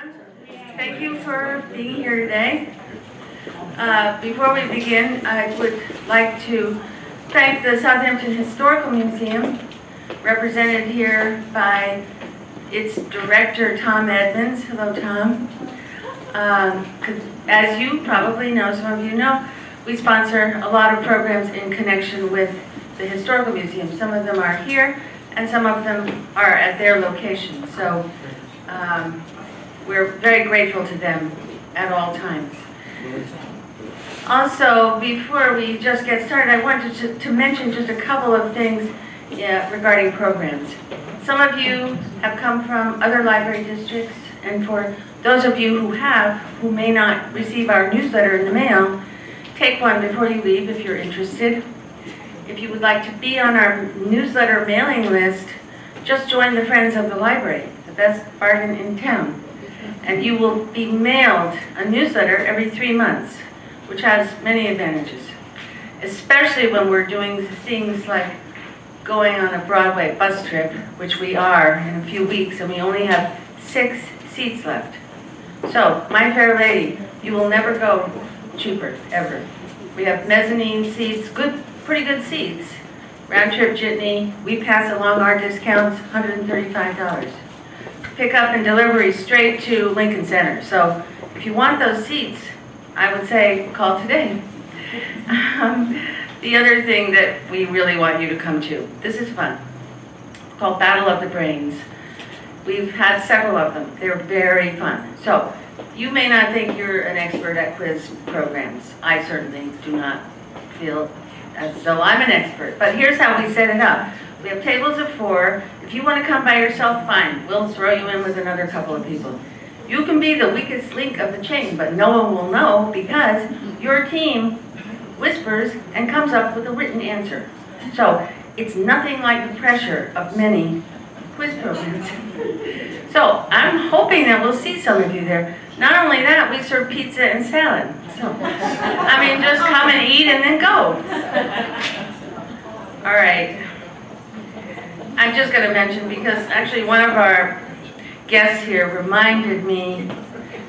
everyone. Thank you for being here today. Before we begin, I would like to thank the Southampton Historical Museum, represented here by its director, Tom Edmonds. Hello, Tom. As you probably know, some of you know, we sponsor a lot of programs in connection with the Historical Museum. Some of them are here, and some of them are at their location. So we're very grateful to them at all times. Also, before we just get started, I wanted to mention just a couple of things regarding programs. Some of you have come from other library districts, and for those of you who may not receive our newsletter in the mail, take one before you leave if you're interested. If you would like to be on our newsletter mailing list, just join the Friends of the Library, the best bargain in town. And you will be mailed a newsletter every 3 months, which has many advantages, especially when we're doing things like going on a Broadway bus trip, which we are in a few weeks, and we only have 6 seats left. So, my fair lady, you will never go cheaper, ever. We have mezzanine seats, pretty good seats. Round trip jitney, we pass along our discounts, $135. Pickup and delivery straight to Lincoln Center. So if you want those seats, I would say call today. The other thing that we really want you to come to, this is fun, it's called Battle of the Brains. We've had several of them. They're very fun. So you may not think you're an expert at quiz programs. I certainly do not feel as though I'm an expert. But here's how we set it up. We have tables of 4. If you want to come by yourself, fine. We'll throw you in with another couple of people. You can be the weakest link of the chain, but no one will know because your team whispers and comes up with a written answer. So it's nothing like the pressure of many quiz programs. So I'm hoping that we'll see some of you there. Not only that, we serve pizza and salad. So, I mean, just come and eat and then go. All right. I'm just going to mention, because actually one of our guests here reminded me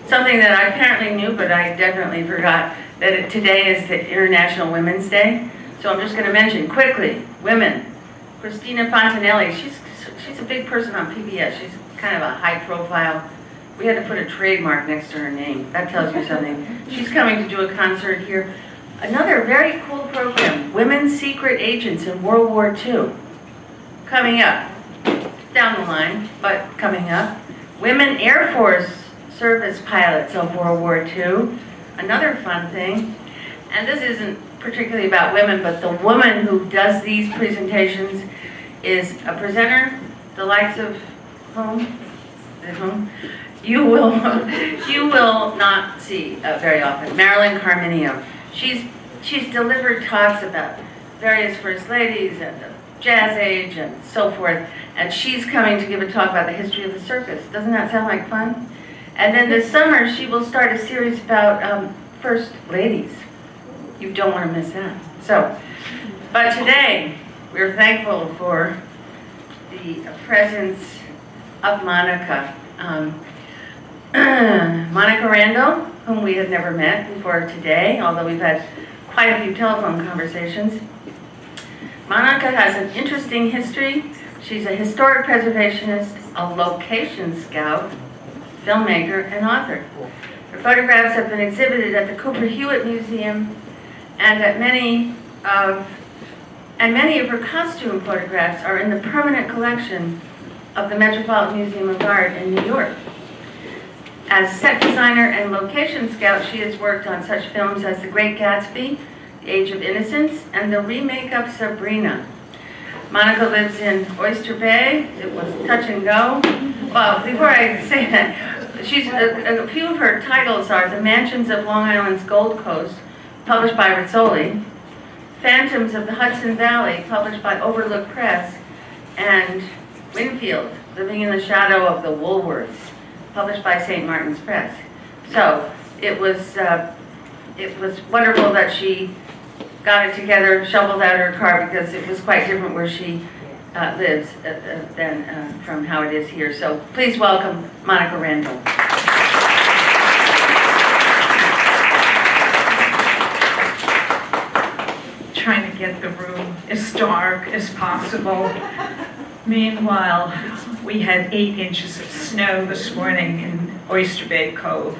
something that I apparently knew, but I definitely forgot, that today is the International Women's Day. So I'm just going to mention quickly, women. Christina Fontanelli, she's a big person on PBS. She's kind of a high profile. We had to put a trademark next to her name. That tells you something. She's coming to do a concert here. Another very cool program, Women's Secret Agents in World War II. Coming up, down the line, but coming up. Women Air Force service pilots of World War II. Another fun thing. And this isn't particularly about women, but the woman who does these presentations is a presenter, the likes of whom you will not see very often. Marilyn Carminio. She's delivered talks about various first ladies and the Jazz Age and so forth, and she's coming to give a talk about the history of the circus. Doesn't that sound like fun? And then this summer she will start a series about first ladies. You don't want to miss that. So, but today we're thankful for the presence of Monica. Monica Randall, whom we have never met before today, although we've had quite a few telephone conversations. Monica has an interesting history. She's a historic preservationist, a location scout, filmmaker, and author. Her photographs have been exhibited at the Cooper Hewitt Museum, and many of her costume photographs are in the permanent collection of the Metropolitan Museum of Art in New York. As set designer and location scout, she has worked on such films as The Great Gatsby, The Age of Innocence, and the remake of Sabrina. Monica lives in Oyster Bay. It was touch and go. Well, before I say that, a few of her titles are The Mansions of Long Island's Gold Coast, published by Rizzoli, Phantoms of the Hudson Valley, published by Overlook Press, and Winfield, Living in the Shadow of the Woolworths, published by St. Martin's Press. So it was wonderful that she got it together, shoveled out her car, because it was quite different where she lives than from how it is here. So please welcome Monica Randall. trying to get the room as dark as possible. Meanwhile, we had 8 inches of snow this morning in Oyster Bay Cove.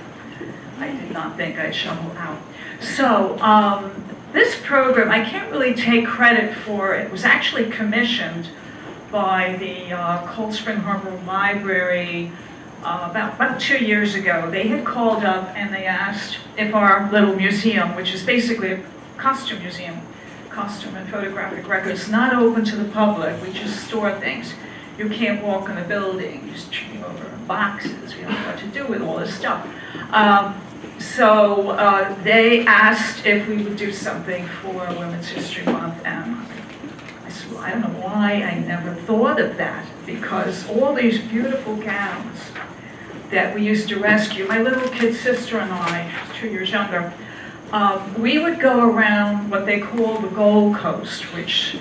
I did not think I'd shovel out. So this program, I can't really take credit for it. It was actually commissioned by the Cold Spring Harbor Library about 2 years ago. They had called up and they asked if our little museum, which is basically a costume museum, costume and photographic records, not open to the public. We just store things. You can't walk in the building. You just trip over boxes. We don't know what to do with all this stuff. So they asked if we would do something for Women's History Month, and I said, well, I don't know why I never thought of that, because all these beautiful gowns that we used to rescue, my little kid sister and I, 2 years younger, we would go around what they call the Gold Coast, which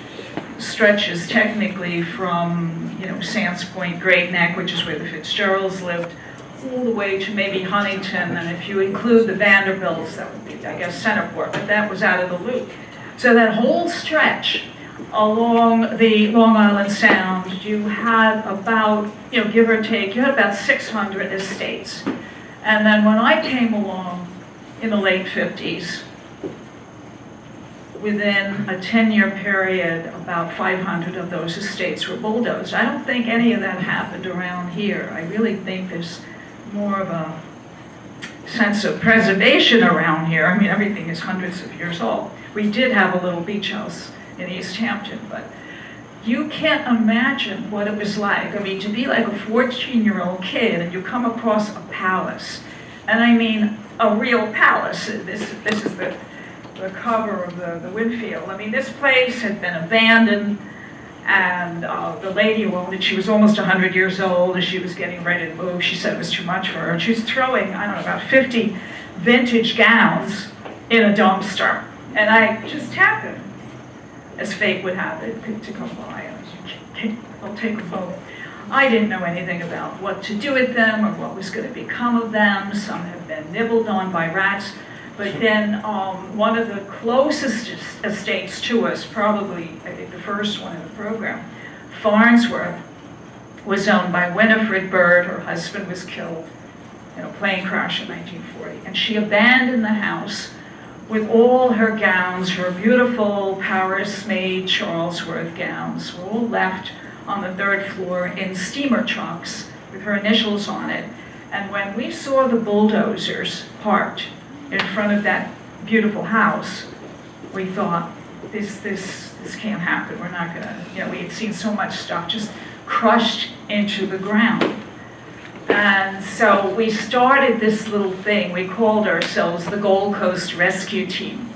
stretches technically from, Sands Point, Great Neck, which is where the Fitzgeralds lived, all the way to maybe Huntington, and if you include the Vanderbilts, that would be, I guess, Centerport, but that was out of the loop. So that whole stretch along the Long Island Sound, you had about, give or take, you had about 600 estates. And then when I came along in the late 50s, within a 10-year period, about 500 of those estates were bulldozed. I don't think any of that happened around here. I really think there's more of a sense of preservation around here. I mean, everything is hundreds of years old. We did have a little beach house in East Hampton, but you can't imagine what it was like. I mean, to be like a 14-year-old kid and you come across a palace, and I mean a real palace. This is the cover of the Winfield. I mean, this place had been abandoned, and the lady who owned it, she was almost 100 years old, and she was getting ready to move. She said it was too much for her, and she was throwing, I don't know, about 50 vintage gowns in a dumpster. And I just happened, as fate would have it, to come by. And I said, I'll take them both. I didn't know anything about what to do with them or what was going to become of them. Some have been nibbled on by rats. But then one of the closest estates to us, probably, I think the first one in the program, Farnsworth, was owned by Winifred Bird. Her husband was killed in a plane crash in 1940. And she abandoned the house with all her gowns, her beautiful Paris-made Charlesworth gowns, were all left on the 3rd floor in steamer trucks with her initials on it. And when we saw the bulldozers parked in front of that beautiful house, we thought, this can't happen. We're not gonna, we had seen so much stuff just crushed into the ground. And so we started this little thing. We called ourselves the Gold Coast Rescue Team.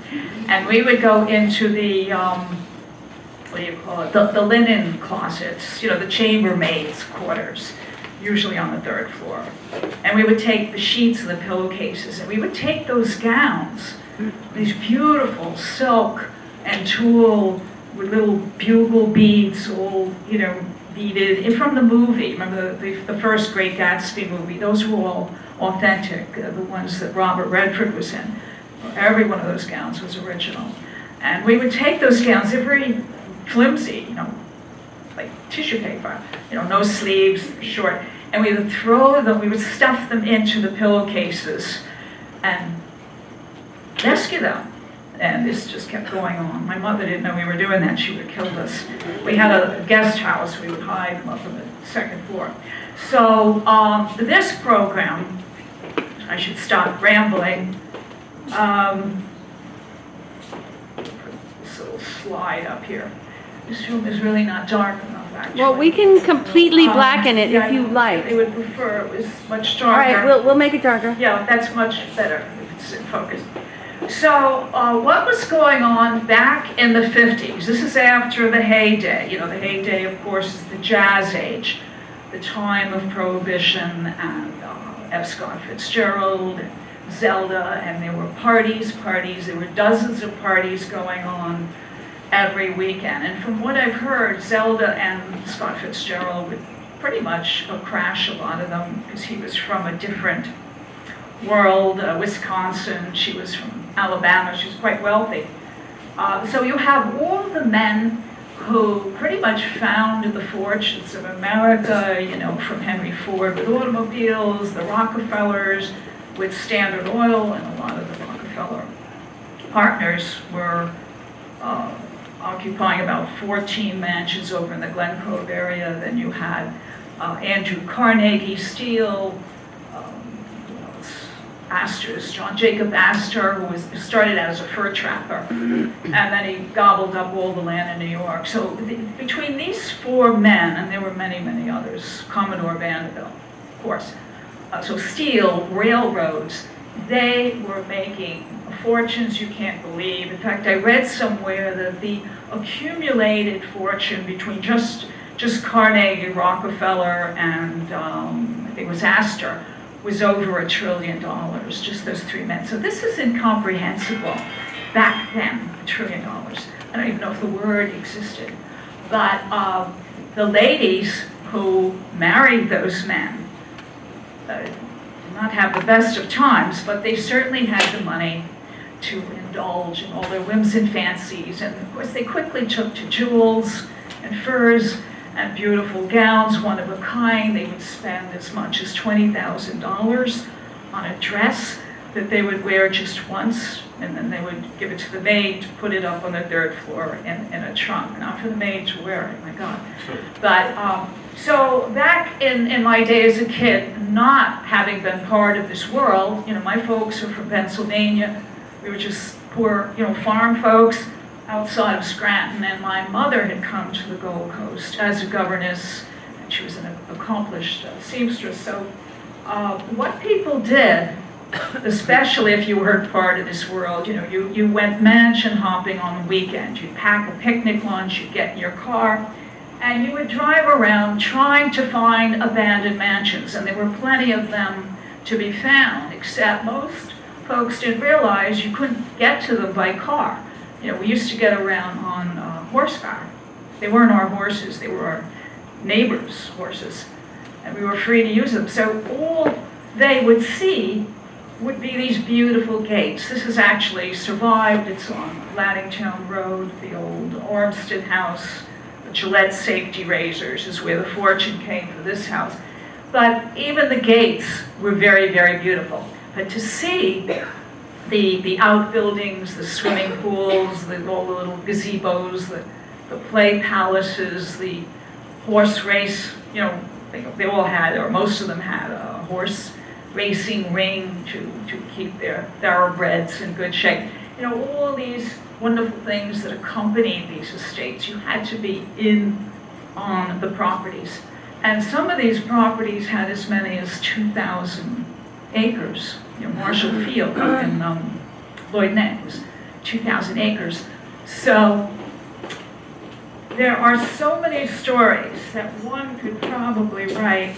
And we would go into the, what do you call it, the linen closets, the chambermaids' quarters, usually on the 3rd floor. And we would take the sheets and the pillowcases, and we would take those gowns, these beautiful silk and tulle with little bugle beads, all, beaded, and from the movie. Remember the first Great Gatsby movie? Those were all authentic, the ones that Robert Redford was in. Every one of those gowns was original. And we would take those gowns, they're very flimsy, like tissue paper, no sleeves, short, and we would throw them, we would stuff them into the pillowcases and rescue them. And this just kept going on. My mother didn't know we were doing that. She would have killed us. We had a guest house. We would hide them up on the 2nd floor. So this program, I should stop rambling. Put this little slide up here. This room is really not dark enough, actually. Well, we can completely blacken it if you like. I would prefer it was much darker. All right, we'll make it darker. Yeah, that's much better if it's in focus. So what was going on back in the 50s? This is after the heyday. The heyday, of course, is the Jazz Age, the time of Prohibition and F. Scott Fitzgerald, and Zelda, and there were parties. There were dozens of parties going on every weekend. And from what I've heard, Zelda and Scott Fitzgerald would pretty much crash a lot of them because he was from a different world, Wisconsin. She was from Alabama. She was quite wealthy. So you have all the men who pretty much founded the fortunes of America, you know, from Henry Ford with automobiles, the Rockefellers with Standard Oil, and a lot of the Rockefeller partners were occupying about 14 mansions over in the Glen Cove area. Then you had Andrew Carnegie Steel, Astor's, John Jacob Astor, who started out as a fur trapper, and then he gobbled up all the land in New York. So between these four men, and there were many, many others, Commodore Vanderbilt, of course, so steel, railroads, they were making fortunes you can't believe. In fact, I read somewhere that the accumulated fortune between just Carnegie, Rockefeller, and I think it was Astor, was over $1 trillion, just those three men. So this is incomprehensible back then, $1 trillion. I don't even know if the word existed. But the ladies who married those men did not have the best of times, but they certainly had the money to indulge in all their whims and fancies. And of course, they quickly took to jewels and furs and beautiful gowns, one of a kind. They would spend as much as $20,000 on a dress that they would wear just once, and then they would give it to the maid to put it up on the third floor in a trunk, not for the maid to wear it, my God. But so back in my day as a kid, not having been part of this world, you know, my folks are from Pennsylvania. We were just poor, you know, farm folks outside of Scranton, and my mother had come to the Gold Coast as a governess, and she was an accomplished seamstress. So what people did, especially if you were part of this world, you know, you went mansion hopping on the weekend. You'd pack a picnic lunch, you'd get in your car, and you would drive around trying to find abandoned mansions, and there were plenty of them to be found, except most folks didn't realize you couldn't get to them by car. You know, we used to get around on horseback. They weren't our horses, they were our neighbors' horses, and we were free to use them. So all they would see would be these beautiful gates. This has actually survived. It's on Laddingtown Road, the old Ormsted House. The Gillette safety razors is where the fortune came for this house. But even the gates were very, very beautiful. But to see the outbuildings, the swimming pools, all the little gazebos, the play palaces, the horse race, you know, they all had, or most of them had, a horse racing ring to keep their thoroughbreds in good shape. You know, all these wonderful things that accompanied these estates. You had to be in on the properties. And some of these properties had as many as 2,000 acres. You know, Marshall Field up in Lloyd Neck was 2,000 acres. So there are so many stories that one could probably write,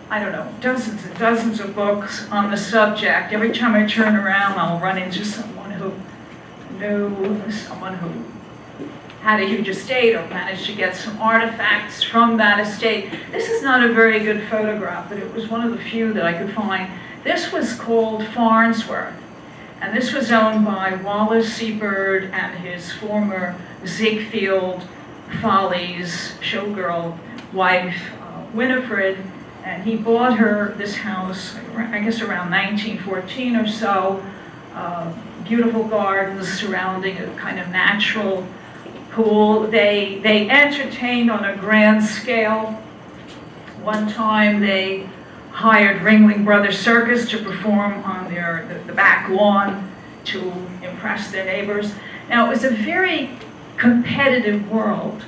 I don't know, dozens and dozens of books on the subject. Every time I turn around, I'll run into someone who knew someone who had a huge estate or managed to get some artifacts from that estate. This is not a very good photograph, but it was one of the few that I could find. This was called Farnsworth, and this was owned by Wallace C. Bird and his former Ziegfeld Follies showgirl wife, Winifred, and he bought her this house, I guess around 1914 or so. Beautiful gardens surrounding a kind of natural pool. They entertained on a grand scale. One time they hired Ringling Brothers Circus to perform on the back lawn to impress their neighbors. Now, it was a very competitive world.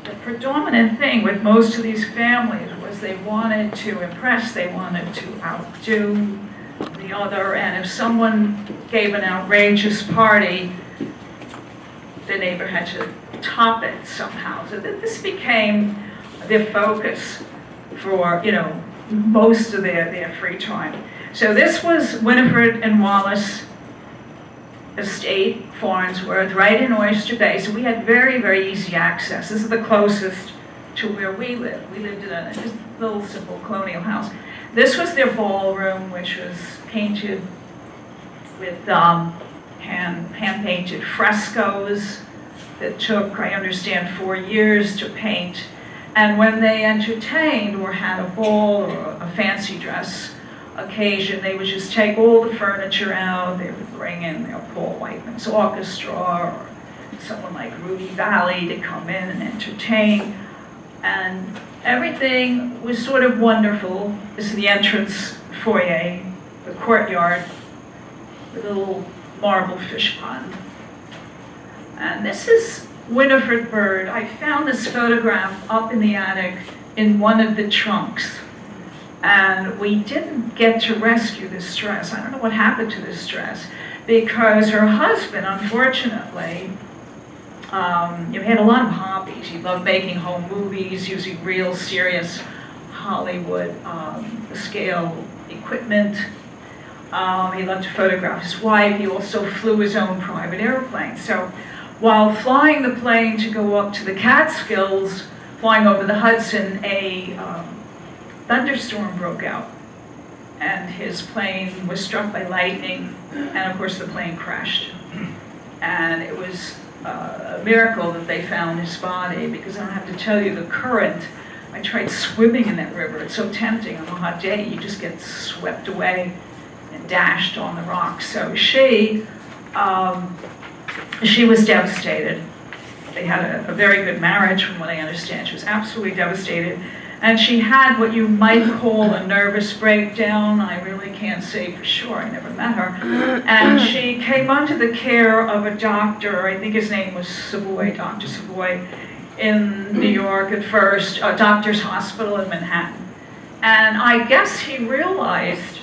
The predominant thing with most of these families was they wanted to impress, they wanted to outdo the other, and if someone gave an outrageous party, the neighbor had to top it somehow. So this became their focus for, you know, most of their free time. So this was Winifred and Wallace estate, Farnsworth, right in Oyster Bay. So we had very, very easy access. This is the closest to where we lived. We lived in a just little simple colonial house. This was their ballroom, which was painted with hand-painted frescoes that took, I understand, 4 years to paint. And when they entertained or had a ball or a fancy dress occasion, they would just take all the furniture out. They would bring in Paul Whiteman's orchestra or someone like Rudy Valley to come in and entertain. And everything was sort of wonderful. This is the entrance foyer, the courtyard, with a little marble fish pond. And this is Winifred Bird. I found this photograph up in the attic in one of the trunks. And we didn't get to rescue this dress. I don't know what happened to this dress, because her husband, unfortunately, he had a lot of hobbies. He loved making home movies, using real serious Hollywood scale equipment. He loved to photograph his wife. He also flew his own private airplane. So while flying the plane to go up to the Catskills, flying over the Hudson, a thunderstorm broke out. And his plane was struck by lightning, and of course the plane crashed. And it was a miracle that they found his body, because I don't have to tell you the current. I tried swimming in that river. It's so tempting on a hot day. You just get swept away and dashed on the rocks. So she was devastated. They had a very good marriage, from what I understand. She was absolutely devastated. And she had what you might call a nervous breakdown. I really can't say for sure, I never met her. And she came under the care of a doctor, I think his name was Savoy, Dr. Savoy, in New York at first, a doctor's hospital in Manhattan. And I guess he realized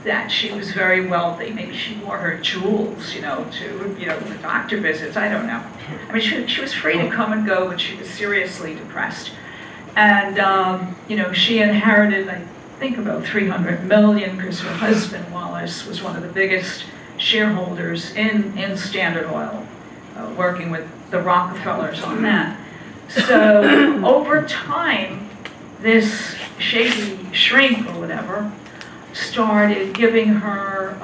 that she was very wealthy. Maybe she wore her jewels, to the doctor visits, I don't know. I mean, she was free to come and go, but she was seriously depressed. And, she inherited, I think, about $300 million, because her husband, Wallace, was one of the biggest shareholders in Standard Oil, working with the Rockefellers on that. So over time, this shady shrink or whatever started giving her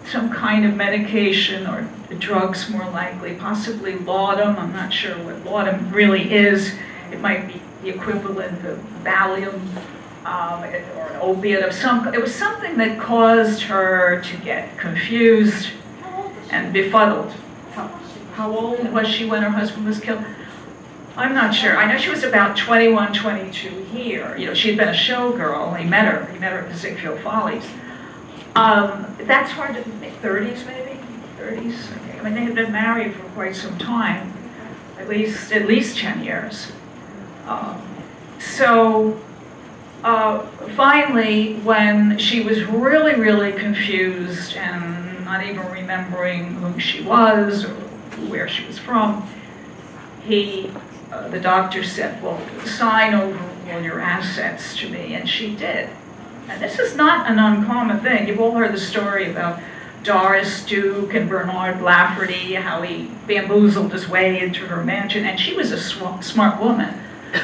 some kind of medication, or drugs more likely, possibly laudanum. I'm not sure what laudanum really is. It might be the equivalent of Valium or an opiate of some. It was something that caused her to get confused and befuddled. How old was she when her husband was killed? I'm not sure. I know she was about 21, 22 here. She had been a showgirl. He met her at the Ziegfeld Follies. That's hard to think. 30s maybe? 30s? Okay. I mean, they had been married for quite some time, at least 10 years. Finally, when she was really, really confused and not even remembering who she was or where she was from, the doctor said, well, sign over all your assets to me, and she did. And this is not an uncommon thing. You've all heard the story about Doris Duke and Bernard Lafferty, how he bamboozled his way into her mansion, and she was a smart woman.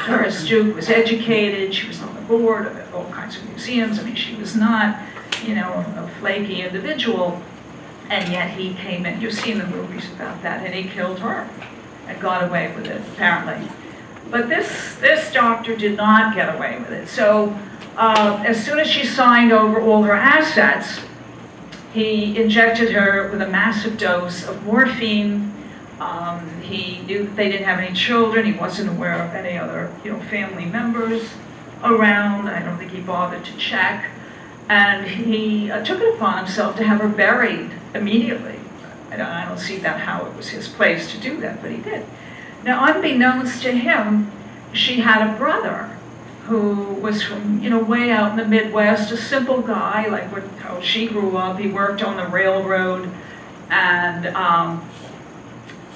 Doris Duke was educated, she was on the board of all kinds of museums. I mean, she was not, a flaky individual, and yet he came in. You've seen the movies about that, and he killed her and got away with it, apparently. But this doctor did not get away with it. So as soon as she signed over all her assets, he injected her with a massive dose of morphine. He knew that they didn't have any children. He wasn't aware of any other, family members around. I don't think he bothered to check. And he took it upon himself to have her buried immediately. I don't see how it was his place to do that, but he did. Now, unbeknownst to him, she had a brother who was from, way out in the Midwest, a simple guy, like how she grew up. He worked on the railroad, and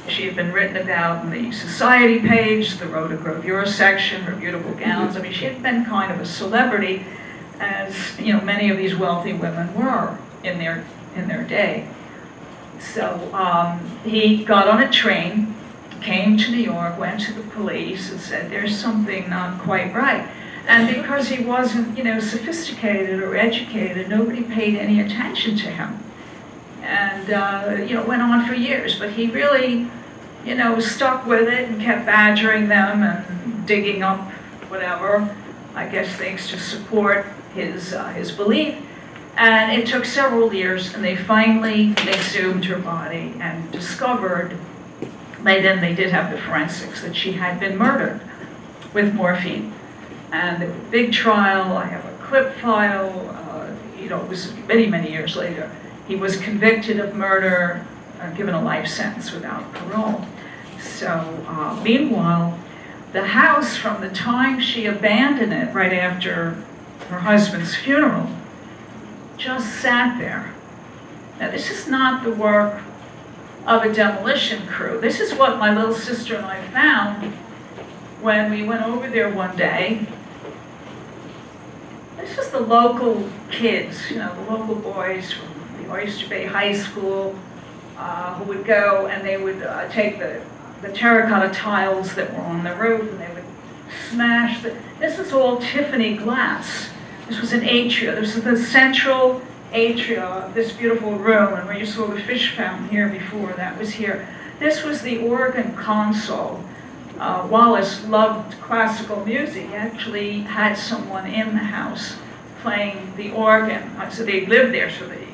she had been written about in the society page, the rotogravure section, her beautiful gowns. I mean, she had been kind of a celebrity, as many of these wealthy women were in their day. So he got on a train, came to New York, went to the police, and said, "There's something not quite right." And because he wasn't, sophisticated or educated, nobody paid any attention to him. and, went on for years. But he really, stuck with it and kept badgering them and digging up whatever, I guess things to support his belief. And it took several years, and they finally exhumed her body and discovered, then they did have the forensics, that she had been murdered with morphine. And there was a big trial. I have a clip file. It was many, many years later. He was convicted of murder, given a life sentence without parole. So, meanwhile, the house, from the time she abandoned it right after her husband's funeral, just sat there. Now, this is not the work of a demolition crew. This is what my little sister and I found when we went over there one day. This was the local kids, the local boys from the Oyster Bay High School, who would go and they would take the terracotta tiles that were on the roof, and they would smash this is all Tiffany glass. This was an atria. This was the central atria of this beautiful room, and where you saw the fish fountain here before, that was here. This was the organ console. Wallace loved classical music. He actually had someone in the house playing the organ. So they lived there, so they,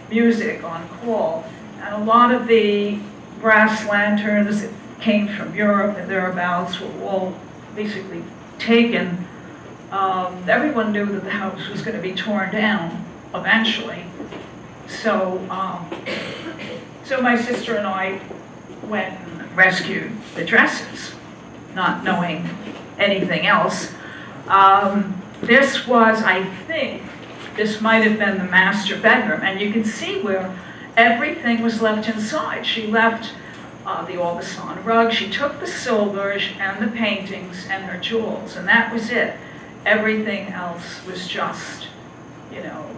music on call. And a lot of the brass lanterns that came from Europe and thereabouts were all basically taken. Everyone knew that the house was going to be torn down eventually. So, so my sister and I went and rescued the dresses, not knowing anything else. This was, I think, this might have been the master bedroom, and you can see where everything was left inside. She left the Aubusson rug, she took the silvers and the paintings and her jewels, and that was it. Everything else was just,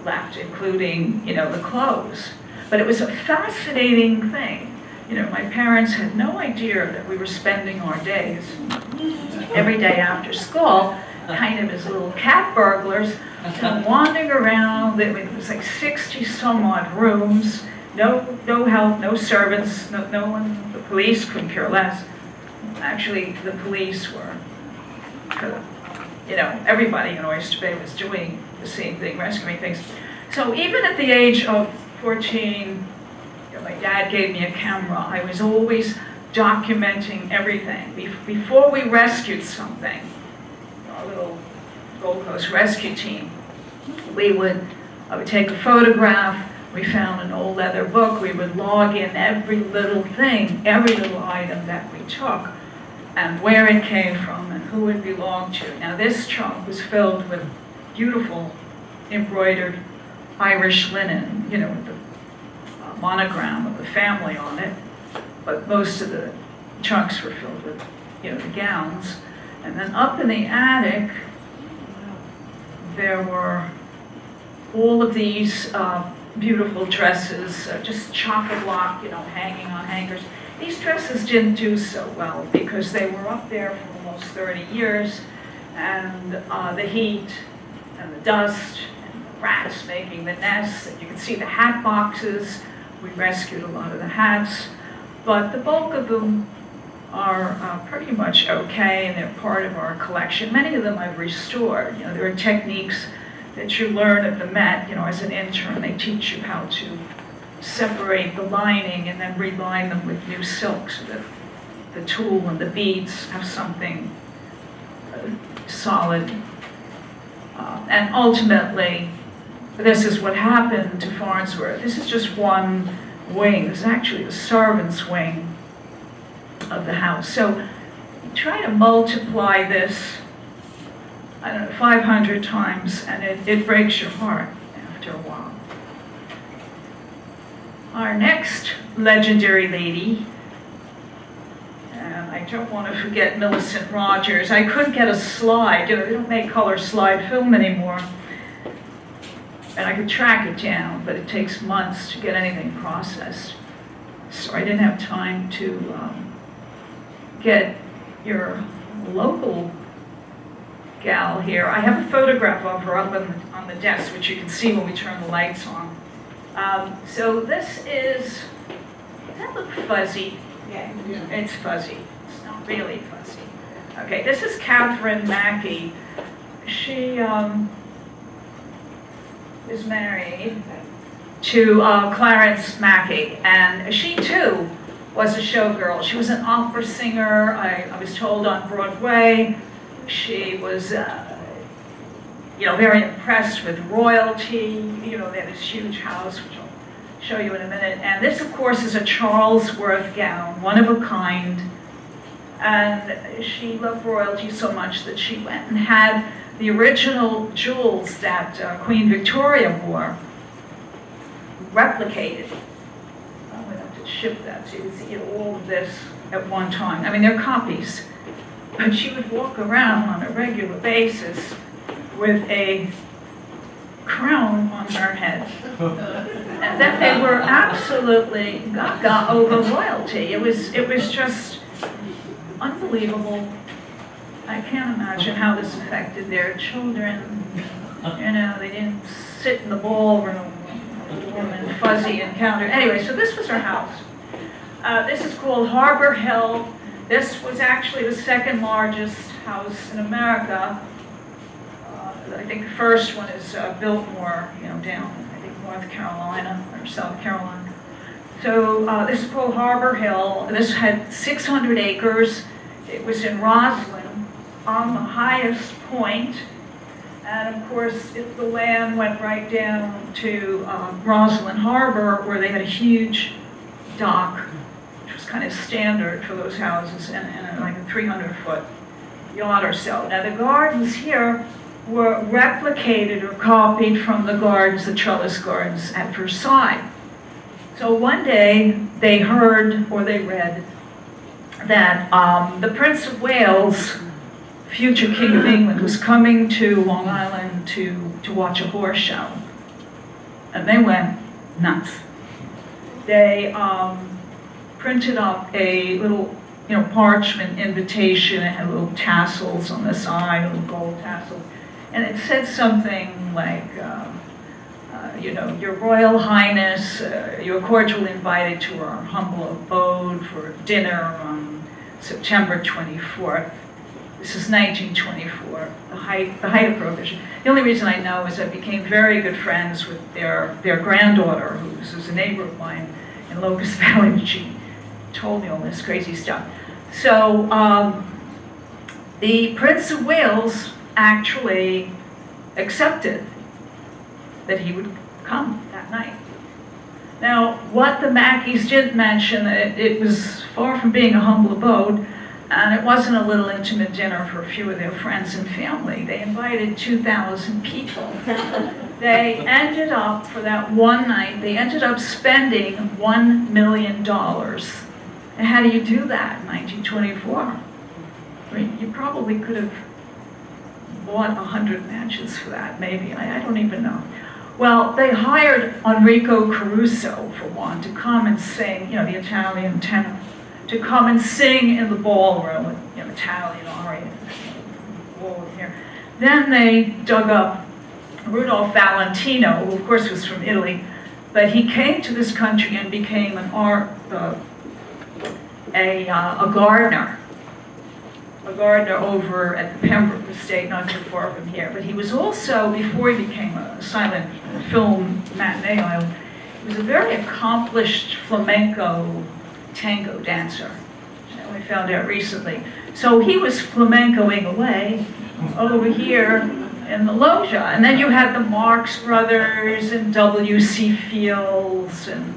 left, including, the clothes. But it was a fascinating thing. My parents had no idea that we were spending our days every day after school kind of as little cat burglars, wandering around. It was like 60 some odd rooms, no help, no servants, no one. The police couldn't care less. Actually, the police were, everybody in Oyster Bay was doing the same thing, rescuing things. So even at the age of 14, my dad gave me a camera. I was always documenting everything. Before we rescued something, our little Gold Coast rescue team, I would take a photograph. We found an old leather book. We would log in every little thing, every little item that we took, and where it came from and who it belonged to. Now this trunk was filled with beautiful embroidered Irish linen, with the monogram of the family on it, but most of the trunks were filled with, the gowns. And then up in the attic, there were all of these beautiful dresses, just chock-a-block, hanging on hangers. These dresses didn't do so well because they were up there for almost 30 years, and the heat and the dust and the rats making the nests, and you can see the hat boxes. We rescued a lot of the hats, but the bulk of them are pretty much okay, and they're part of our collection. Many of them I've restored. There are techniques that you learn at the Met, as an intern. They teach you how to separate the lining and then reline them with new silk so that the tulle and the beads have something solid. And ultimately, this is what happened to Farnsworth. This is just one wing. This is actually the servants' wing of the house. So try to multiply this, 500 times, and it breaks your heart after a while. Our next legendary lady, and I don't want to forget Millicent Rogers. I couldn't get a slide. They don't make color slide film anymore. And I could track it down, but it takes months to get anything processed. So I didn't have time to get your local gal here. I have a photograph of her up on the desk, which you can see when we turn the lights on. So this is, does that look fuzzy? Yeah. It's fuzzy. It's not really fuzzy. Okay, this is Catherine Mackey. She is married to Clarence Mackey, and she too was a showgirl. She was an opera singer, I was told, on Broadway. She was, very impressed with royalty. They had this huge house, which I'll show you in a minute. And this, of course, is a Charlesworth gown, one of a kind. And she loved royalty so much that she went and had the original jewels that Queen Victoria wore replicated. I'm going to have to ship that so you can see all of this at one time. I mean, they're copies. But she would walk around on a regular basis with a crown on her head. And that they were absolutely gaga over royalty. It was just unbelievable. I can't imagine how this affected their children. They didn't sit in the ballroom, warm and fuzzy encounter. Anyway, so this was her house. This is called Harbor Hill. This was actually the second largest house in America. I think the first one is Biltmore, down in, I think, North Carolina or South Carolina. So this is called Harbor Hill. This had 600 acres. It was in Roslyn, on the highest point. And of course, the land went right down to Roslyn Harbor, where they had a huge dock, which was kind of standard for those houses, and like a 300-foot yacht or so. Now the gardens here were replicated or copied from the gardens, the trellis gardens at Versailles. So one day they heard or they read that the Prince of Wales, future King of England, was coming to Long Island to watch a horse show. And they went nuts. They printed up a little parchment invitation. It had little tassels on the side, little gold tassels. And it said something like, Your Royal Highness, you're cordially invited to our humble abode for dinner on September 24th. This is 1924, the height of Prohibition. The only reason I know is I became very good friends with their granddaughter, who's a neighbor of mine in Locust Valley, and she told me all this crazy stuff. So the Prince of Wales actually accepted that he would come that night. Now, what the Mackeys didn't mention, it was far from being a humble abode, and it wasn't a little intimate dinner for a few of their friends and family. They invited 2,000 people. They ended up, for that one night, they ended up spending $1 million. And how do you do that in 1924? I mean, you probably could have bought 100 matches for that, maybe. I don't even know. Well, they hired Enrico Caruso, for one, to come and sing, the Italian tenor, to come and sing in the ballroom, Italian aria, ballroom here. Then they dug up Rudolph Valentino, who of course was from Italy, but he came to this country and became a gardener over at the Pembroke Estate, not too far from here. But he was also, before he became a silent film matinee idol, he was a very accomplished flamenco tango dancer. That we found out recently. So he was flamencoing away over here in the loggia. And then you had the Marx Brothers and W.C. Fields, and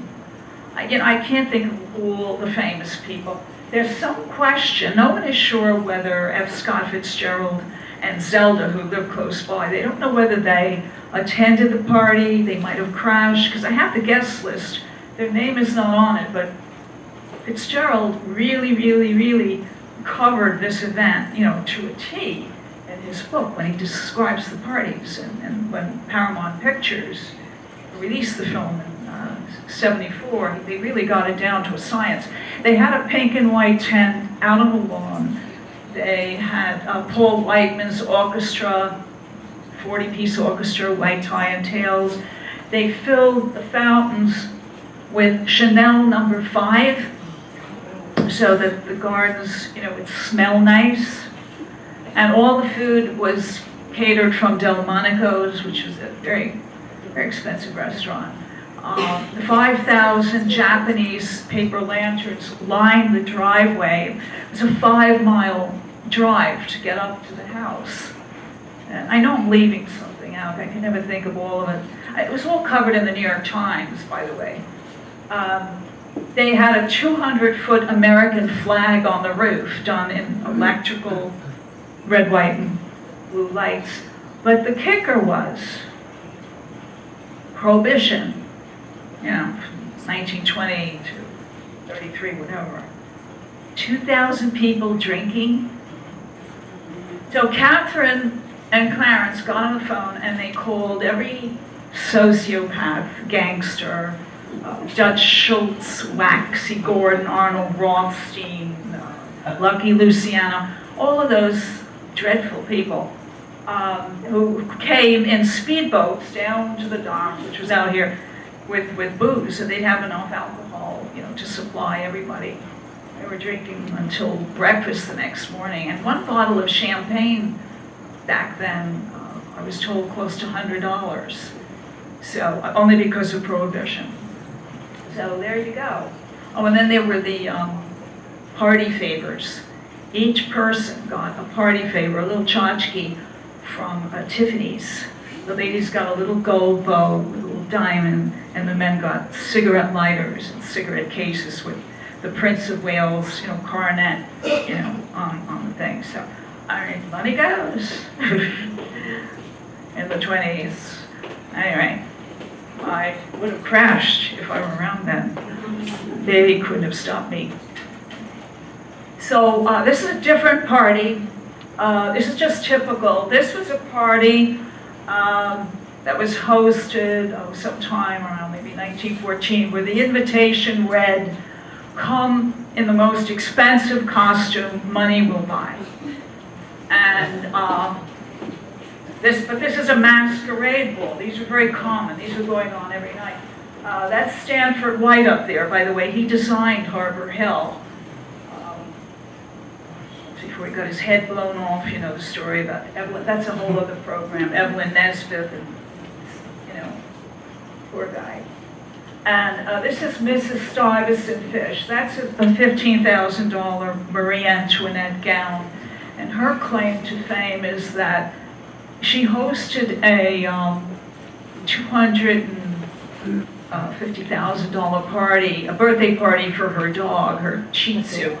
I can't think of all the famous people. There's some question, no one is sure whether F. Scott Fitzgerald and Zelda, who live close by, they don't know whether they attended the party, they might have crashed, because I have the guest list. Their name is not on it, but Fitzgerald really, really, really covered this event, to a T in his book when he describes the parties. And when Paramount Pictures released the film in 74, they really got it down to a science. They had a pink and white tent out on the lawn. They had Paul Whiteman's orchestra, 40-piece orchestra, white tie and tails. They filled the fountains with Chanel No. 5 so that the gardens, would smell nice. And all the food was catered from Delmonico's, which was a very, very expensive restaurant. The 5,000 Japanese paper lanterns lined the driveway. It was a 5-mile drive to get up to the house. And I know I'm leaving something out. I can never think of all of it. It was all covered in the New York Times, by the way. They had a 200-foot American flag on the roof, done in electrical red, white, and blue lights. But the kicker was Prohibition, 1920 to 33, whatever. 2,000 people drinking. So Catherine and Clarence got on the phone and they called every sociopath, gangster, Dutch Schultz, Waxy Gordon, Arnold Rothstein, Lucky Luciano, all of those dreadful people who came in speedboats down to the dock, which was out here, with booze, so they'd have enough alcohol, to supply everybody. They were drinking until breakfast the next morning, and one bottle of champagne back then, I was told, close to $100. So only because of Prohibition. So there you go. Oh, and then there were the party favors. Each person got a party favor, a little tchotchke from Tiffany's. The ladies got a little gold bow with a little diamond, and the men got cigarette lighters and cigarette cases with the Prince of Wales, coronet, on the thing. So, money goes. In the 20s. Anyway, I would have crashed if I were around then. They couldn't have stopped me. So this is a different party. This is just typical. This was a party that was hosted sometime around maybe 1914, where the invitation read, "Come in the most expensive costume money will buy." And this is a masquerade ball. These are very common. These are going on every night. That's Stanford White up there, by the way. He designed Harbor Hill. Before he got his head blown off, the story about Evelyn. That's a whole other program. Evelyn Nesbit, and poor guy. And this is Mrs. Stuyvesant Fish. That's a $15,000 Marie Antoinette gown. And her claim to fame is that she hosted a $250,000 party, a birthday party for her dog, her Shih Tzu.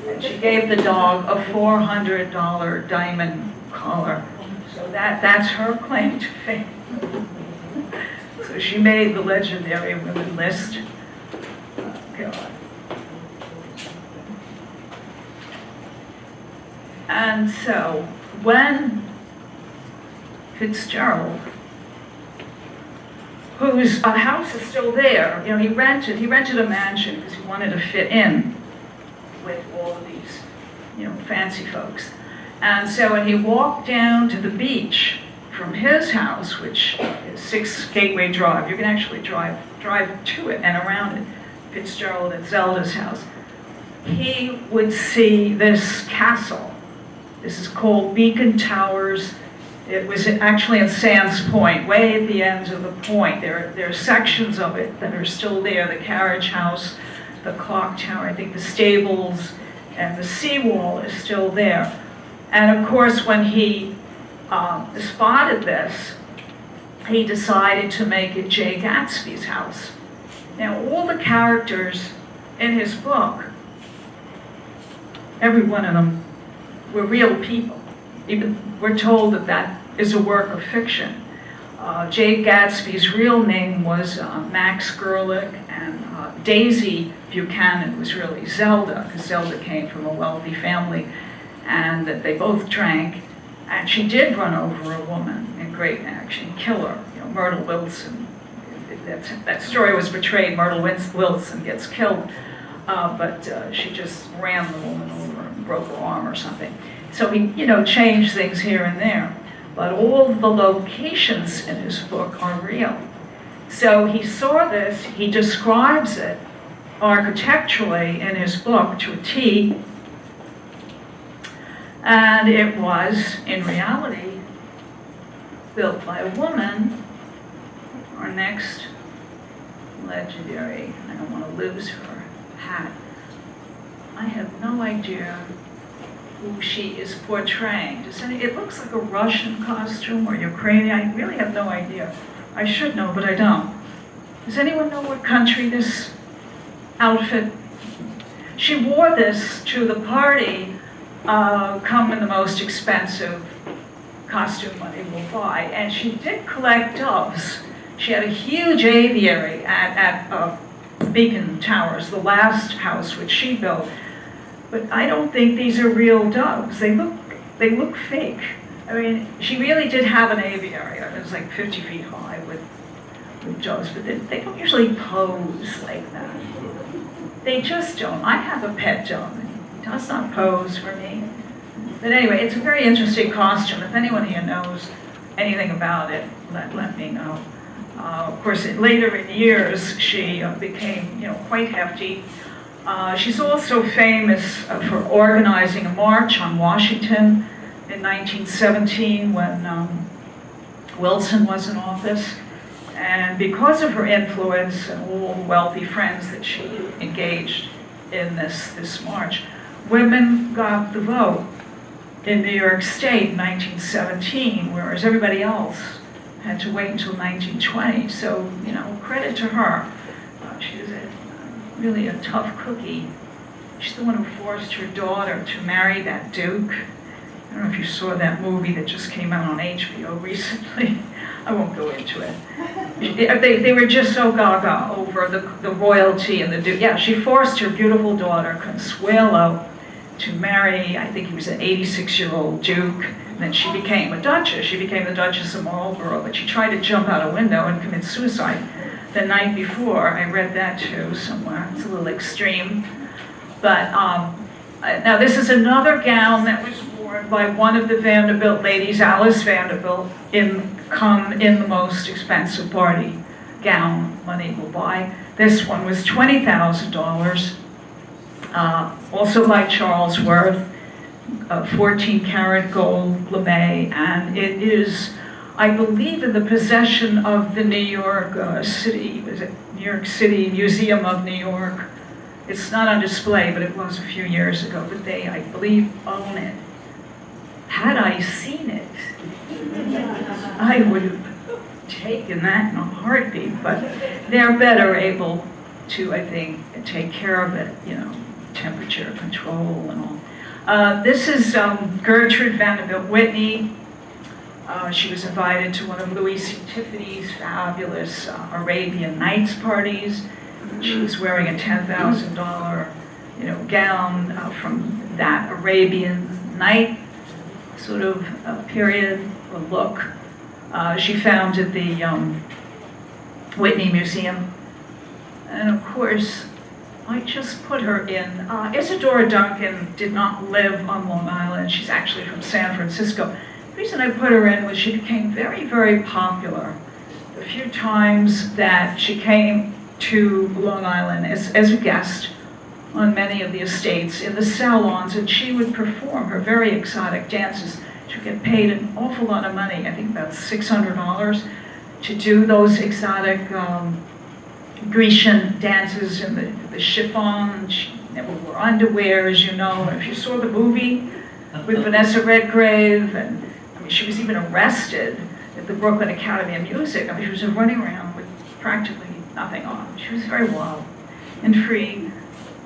And she gave the dog a $400 diamond collar. So that's her claim to fame. So she made the legendary women list. Oh, God. And so when Fitzgerald, whose house is still there, he rented a mansion because he wanted to fit in with all of these, fancy folks. And so when he walked down to the beach from his house, which is 6 Gateway Drive, you can actually drive to it and around it, Fitzgerald and Zelda's house, he would see this castle. This is called Beacon Towers. It was actually in Sands Point, way at the ends of the point. There are sections of it that are still there, the carriage house, the clock tower, I think the stables, and the seawall is still there. And of course, when he spotted this, he decided to make it Jay Gatsby's house. Now, all the characters in his book, every one of them, were real people. Even we're told that is a work of fiction. Jay Gatsby's real name was Max Gerlich, and Daisy Buchanan was really Zelda, because Zelda came from a wealthy family, and that they both drank. And she did run over a woman in great action, kill her. Myrtle Wilson. That story was portrayed. Myrtle Wilson gets killed, but she just ran the woman over and broke her arm or something. So he, changed things here and there. But all the locations in his book are real. So he saw this, he describes it architecturally in his book to a T, and it was, in reality, built by a woman. Our next legendary, I don't want to lose her hat. I have no idea who she is portraying. It looks like a Russian costume or Ukrainian. I really have no idea. I should know, but I don't. Does anyone know what country this outfit? She wore this to the party, come in the most expensive costume money will buy, and she did collect doves. She had a huge aviary at Beacon Towers, the last house which she built. But I don't think these are real doves. They look fake. I mean, she really did have an aviary. It was like 50 feet high with doves, but they don't usually pose like that. They just don't. I have a pet dove, and he does not pose for me. But anyway, it's a very interesting costume. If anyone here knows anything about it, let me know. Of course, later in years, she became, quite hefty. She's also famous for organizing a march on Washington in 1917 when Wilson was in office. And because of her influence and all the wealthy friends that she engaged in this march, women got the vote in New York State in 1917, whereas everybody else had to wait until 1920. So, credit to her. She was really a tough cookie. She's the one who forced her daughter to marry that duke. I don't know if you saw that movie that just came out on HBO recently. I won't go into it. They were just so gaga over the royalty and the duke. Yeah, she forced her beautiful daughter, Consuelo, to marry, I think he was an 86-year-old duke. And then she became a duchess. She became the Duchess of Marlborough, but she tried to jump out a window and commit suicide the night before. I read that too somewhere. It's a little extreme. But now this is another gown that was worn by one of the Vanderbilt ladies, Alice Vanderbilt, in the most expensive party gown money will buy. This one was $20,000, also by Charles Worth, 14-karat gold lame, and it is, I believe, in the possession of the New York City, was it New York City Museum of New York. It's not on display, but it was a few years ago, but they, I believe, own it. Had I seen it, I would have taken that in a heartbeat, but they're better able to, I think, take care of it, temperature control and all. This is Gertrude Vanderbilt Whitney. She was invited to one of Louis C. Tiffany's fabulous Arabian Nights parties. She was wearing a $10,000, gown from that Arabian Night sort of period or look. She founded the Whitney Museum, and of course, I just put her in. Isadora Duncan did not live on Long Island. She's actually from San Francisco. The reason I put her in was she became very, very popular the few times that she came to Long Island as a guest on many of the estates in the salons, and she would perform her very exotic dances. She would get paid an awful lot of money, I think about $600, to do those exotic Grecian dances in the chiffon. She never wore underwear, as you know. And if you saw the movie with Vanessa Redgrave, and she was even arrested at the Brooklyn Academy of Music. She was running around with practically nothing on. She was very wild and free.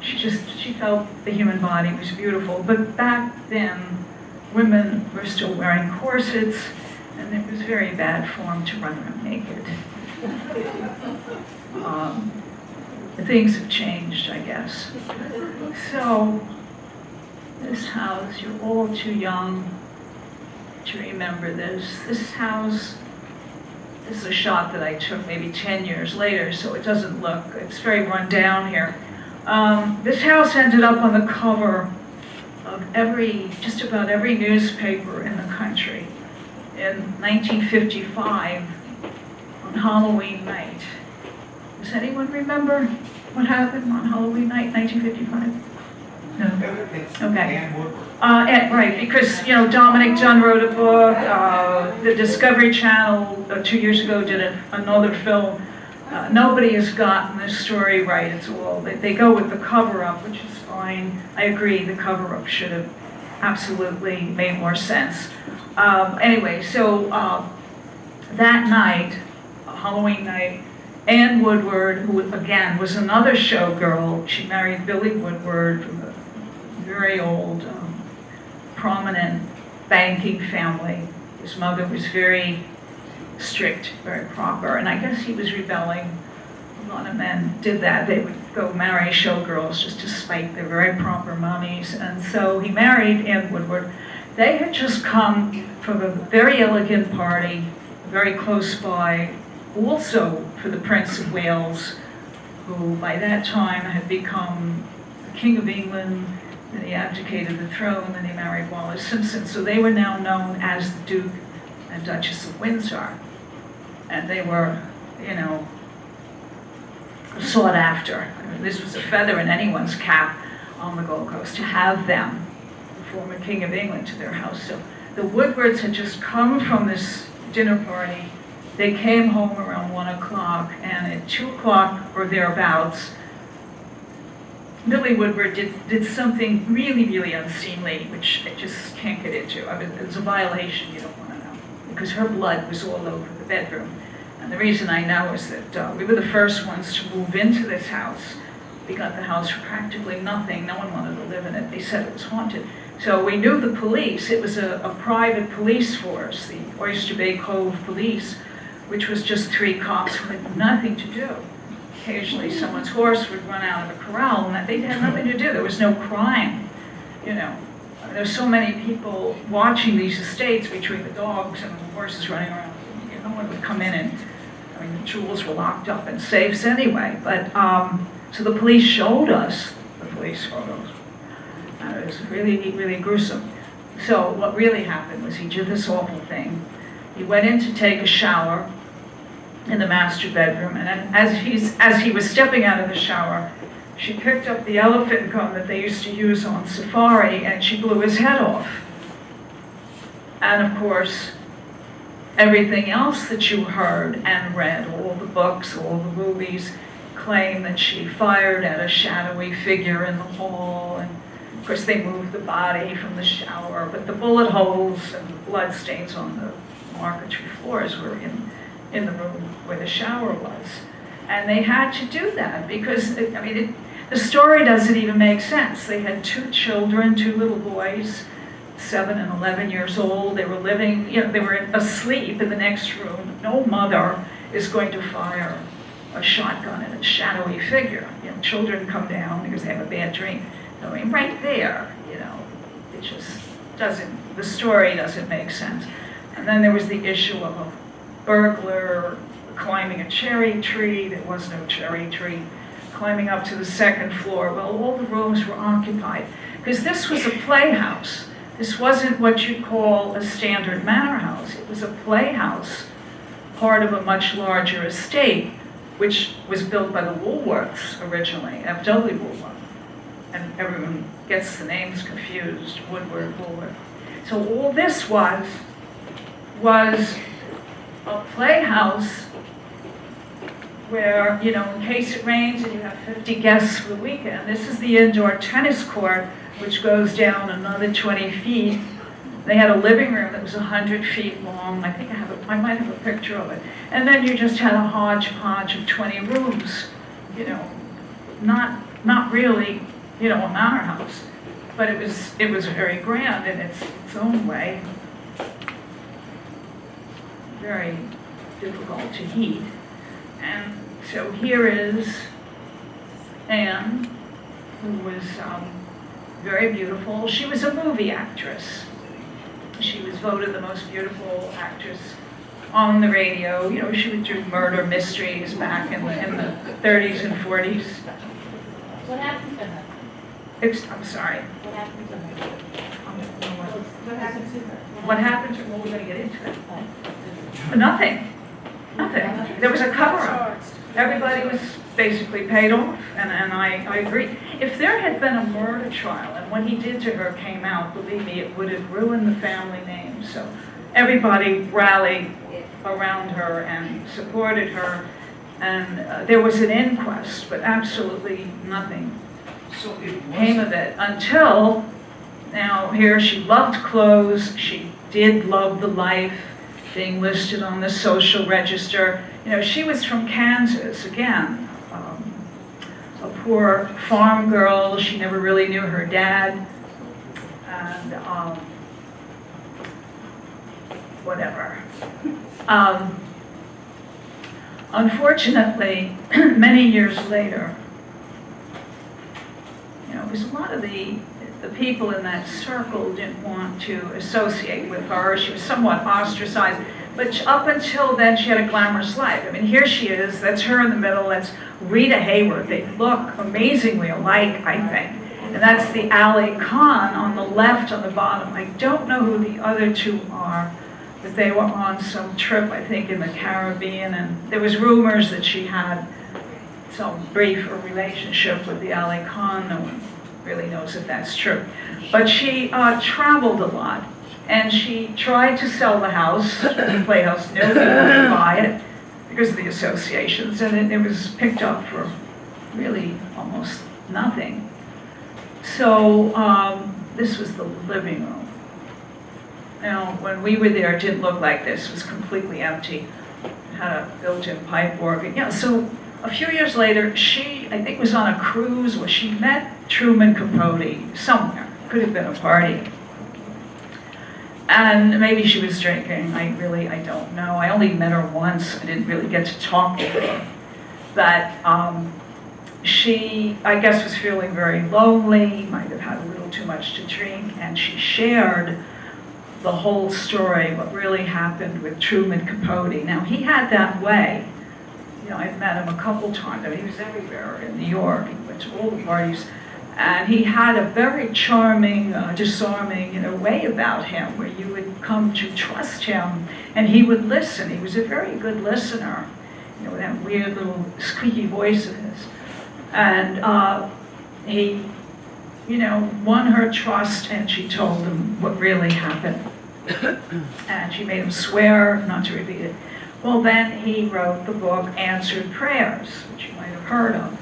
She felt the human body was beautiful. But back then, women were still wearing corsets, and it was very bad form to run around naked. Things have changed, I guess. So, this house, you're all too young to remember this. This house, this is a shot that I took maybe 10 years later, so it doesn't look, it's very run down here. This house ended up on the cover of just about every newspaper in the country. In 1955, on Halloween night. Does anyone remember what happened on Halloween night, 1955? No? Okay. Right, because, Dominic Dunn wrote a book, the Discovery Channel 2 years ago did another film. Nobody has gotten this story right. It's all, they go with the cover-up, which is fine. I agree, the cover-up should have absolutely made more sense. Anyway, so that night, Halloween night, Ann Woodward, who again was another showgirl, she married Billy Woodward from a very old, prominent banking family. His mother was very strict, very proper, and I guess he was rebelling. A lot of men did that. They would go marry showgirls just to spite their very proper mommies, and so he married Ann Woodward. They had just come from a very elegant party, very close by, also for the Prince of Wales, who by that time had become the King of England. Then he abdicated the throne, and he married Wallis Simpson. So they were now known as the Duke and Duchess of Windsor. And they were, sought after. I mean, this was a feather in anyone's cap on the Gold Coast to have them, the former King of England, to their house. So the Woodwards had just come from this dinner party. They came home around 1 o'clock, and at 2 o'clock or thereabouts, Billy Woodward did something really, really unseemly, which I just can't get into. I mean, it was a violation you don't want to know, because her blood was all over the bedroom. And the reason I know is that we were the first ones to move into this house. We got the house for practically nothing. No one wanted to live in it. They said it was haunted. So we knew the police. It was a private police force, the Oyster Bay Cove Police, which was just 3 cops who had nothing to do. Occasionally someone's horse would run out of a corral, and they had nothing to do. There was no crime, There's so many people watching these estates between the dogs and the horses running around. No one would come in and, the jewels were locked up in safes anyway. But, so the police showed us the police photos. It was really, really gruesome. So what really happened was he did this awful thing. He went in to take a shower in the master bedroom, and as he was stepping out of the shower, she picked up the elephant gun that they used to use on safari, and she blew his head off. And of course, everything else that you heard and read, all the books, all the movies, claim that she fired at a shadowy figure in the hall, and of course they moved the body from the shower, but the bullet holes and the blood stains on the marquetry floors were in the room where the shower was. And they had to do that because, the story doesn't even make sense. They had 2 children, 2 little boys, 7 and 11 years old. They were living, they were asleep in the next room. No mother is going to fire a shotgun at a shadowy figure. Children come down because they have a bad dream. Right there, it just doesn't, the story doesn't make sense. And then there was the issue of a burglar climbing a cherry tree. There was no cherry tree. Climbing up to the 2nd floor. Well, all the rooms were occupied because this was a playhouse. This wasn't what you'd call a standard manor house. It was a playhouse, part of a much larger estate, which was built by the Woolworths originally, F.W. Woolworth. And everyone gets the names confused, Woodward, Woolworth. So all this was a playhouse where, in case it rains and you have 50 guests for the weekend, this is the indoor tennis court, which goes down another 20 feet. They had a living room that was 100 feet long. I think I might have a picture of it. And then you just had a hodgepodge of 20 rooms, not really, a manor house. But it was very grand in its own way. Very difficult to heat. And so here is Anne, who was very beautiful. She was a movie actress. She was voted the most beautiful actress on the radio. She would do murder mysteries back in the 30s and 40s. What happened to her? I'm sorry. What happened to her? What happened to her? Well, we're going to get into it. Nothing. there was a cover-up. Everybody was basically paid off, and I agree. If there had been a murder trial and what he did to her came out, believe me, it would have ruined the family name. So everybody rallied around her and supported her, and there was an inquest, but absolutely nothing came of it until now. Here she loved clothes, she did love the life, being listed on the social register. You know, she was from Kansas, again, a poor farm girl. She never really knew her dad, and whatever. Unfortunately, many years later, you know, because a lot of the people in that circle didn't want to associate with her. She was somewhat ostracized. But up until then, she had a glamorous life. I mean, here she is. That's her in the middle. That's Rita Hayworth. They look amazingly alike, I think. And that's the Ali Khan on the left on the bottom. I don't know who the other two are, but they were on some trip, I think, in the Caribbean. And there was rumors that she had some brief relationship with the Ali Khan. No one really knows if that's true. But she traveled a lot. And she tried to sell the house, the playhouse. Nobody wanted to buy it because of the associations, and it was picked up for really almost nothing. So this was the living room. Now, when we were there, it didn't look like this. It was completely empty. It had a built-in pipe organ. Yeah, so a few years later, she, I think, was on a cruise where she met Truman Capote somewhere. Could have been a party. And maybe she was drinking. I don't know. I only met her once. I didn't really get to talk to her. But she, I guess, was feeling very lonely, might have had a little too much to drink, and she shared the whole story, what really happened with Truman Capote. Now, he had that way. You know, I've met him a couple times. I mean, he was everywhere in New York. He went to all the parties. And he had a very charming, disarming, way about him where you would come to trust him and he would listen. He was a very good listener, that weird little squeaky voice of his. And he, won her trust and she told him what really happened. And she made him swear not to repeat it. Well, then he wrote the book Answered Prayers, which you might have heard of.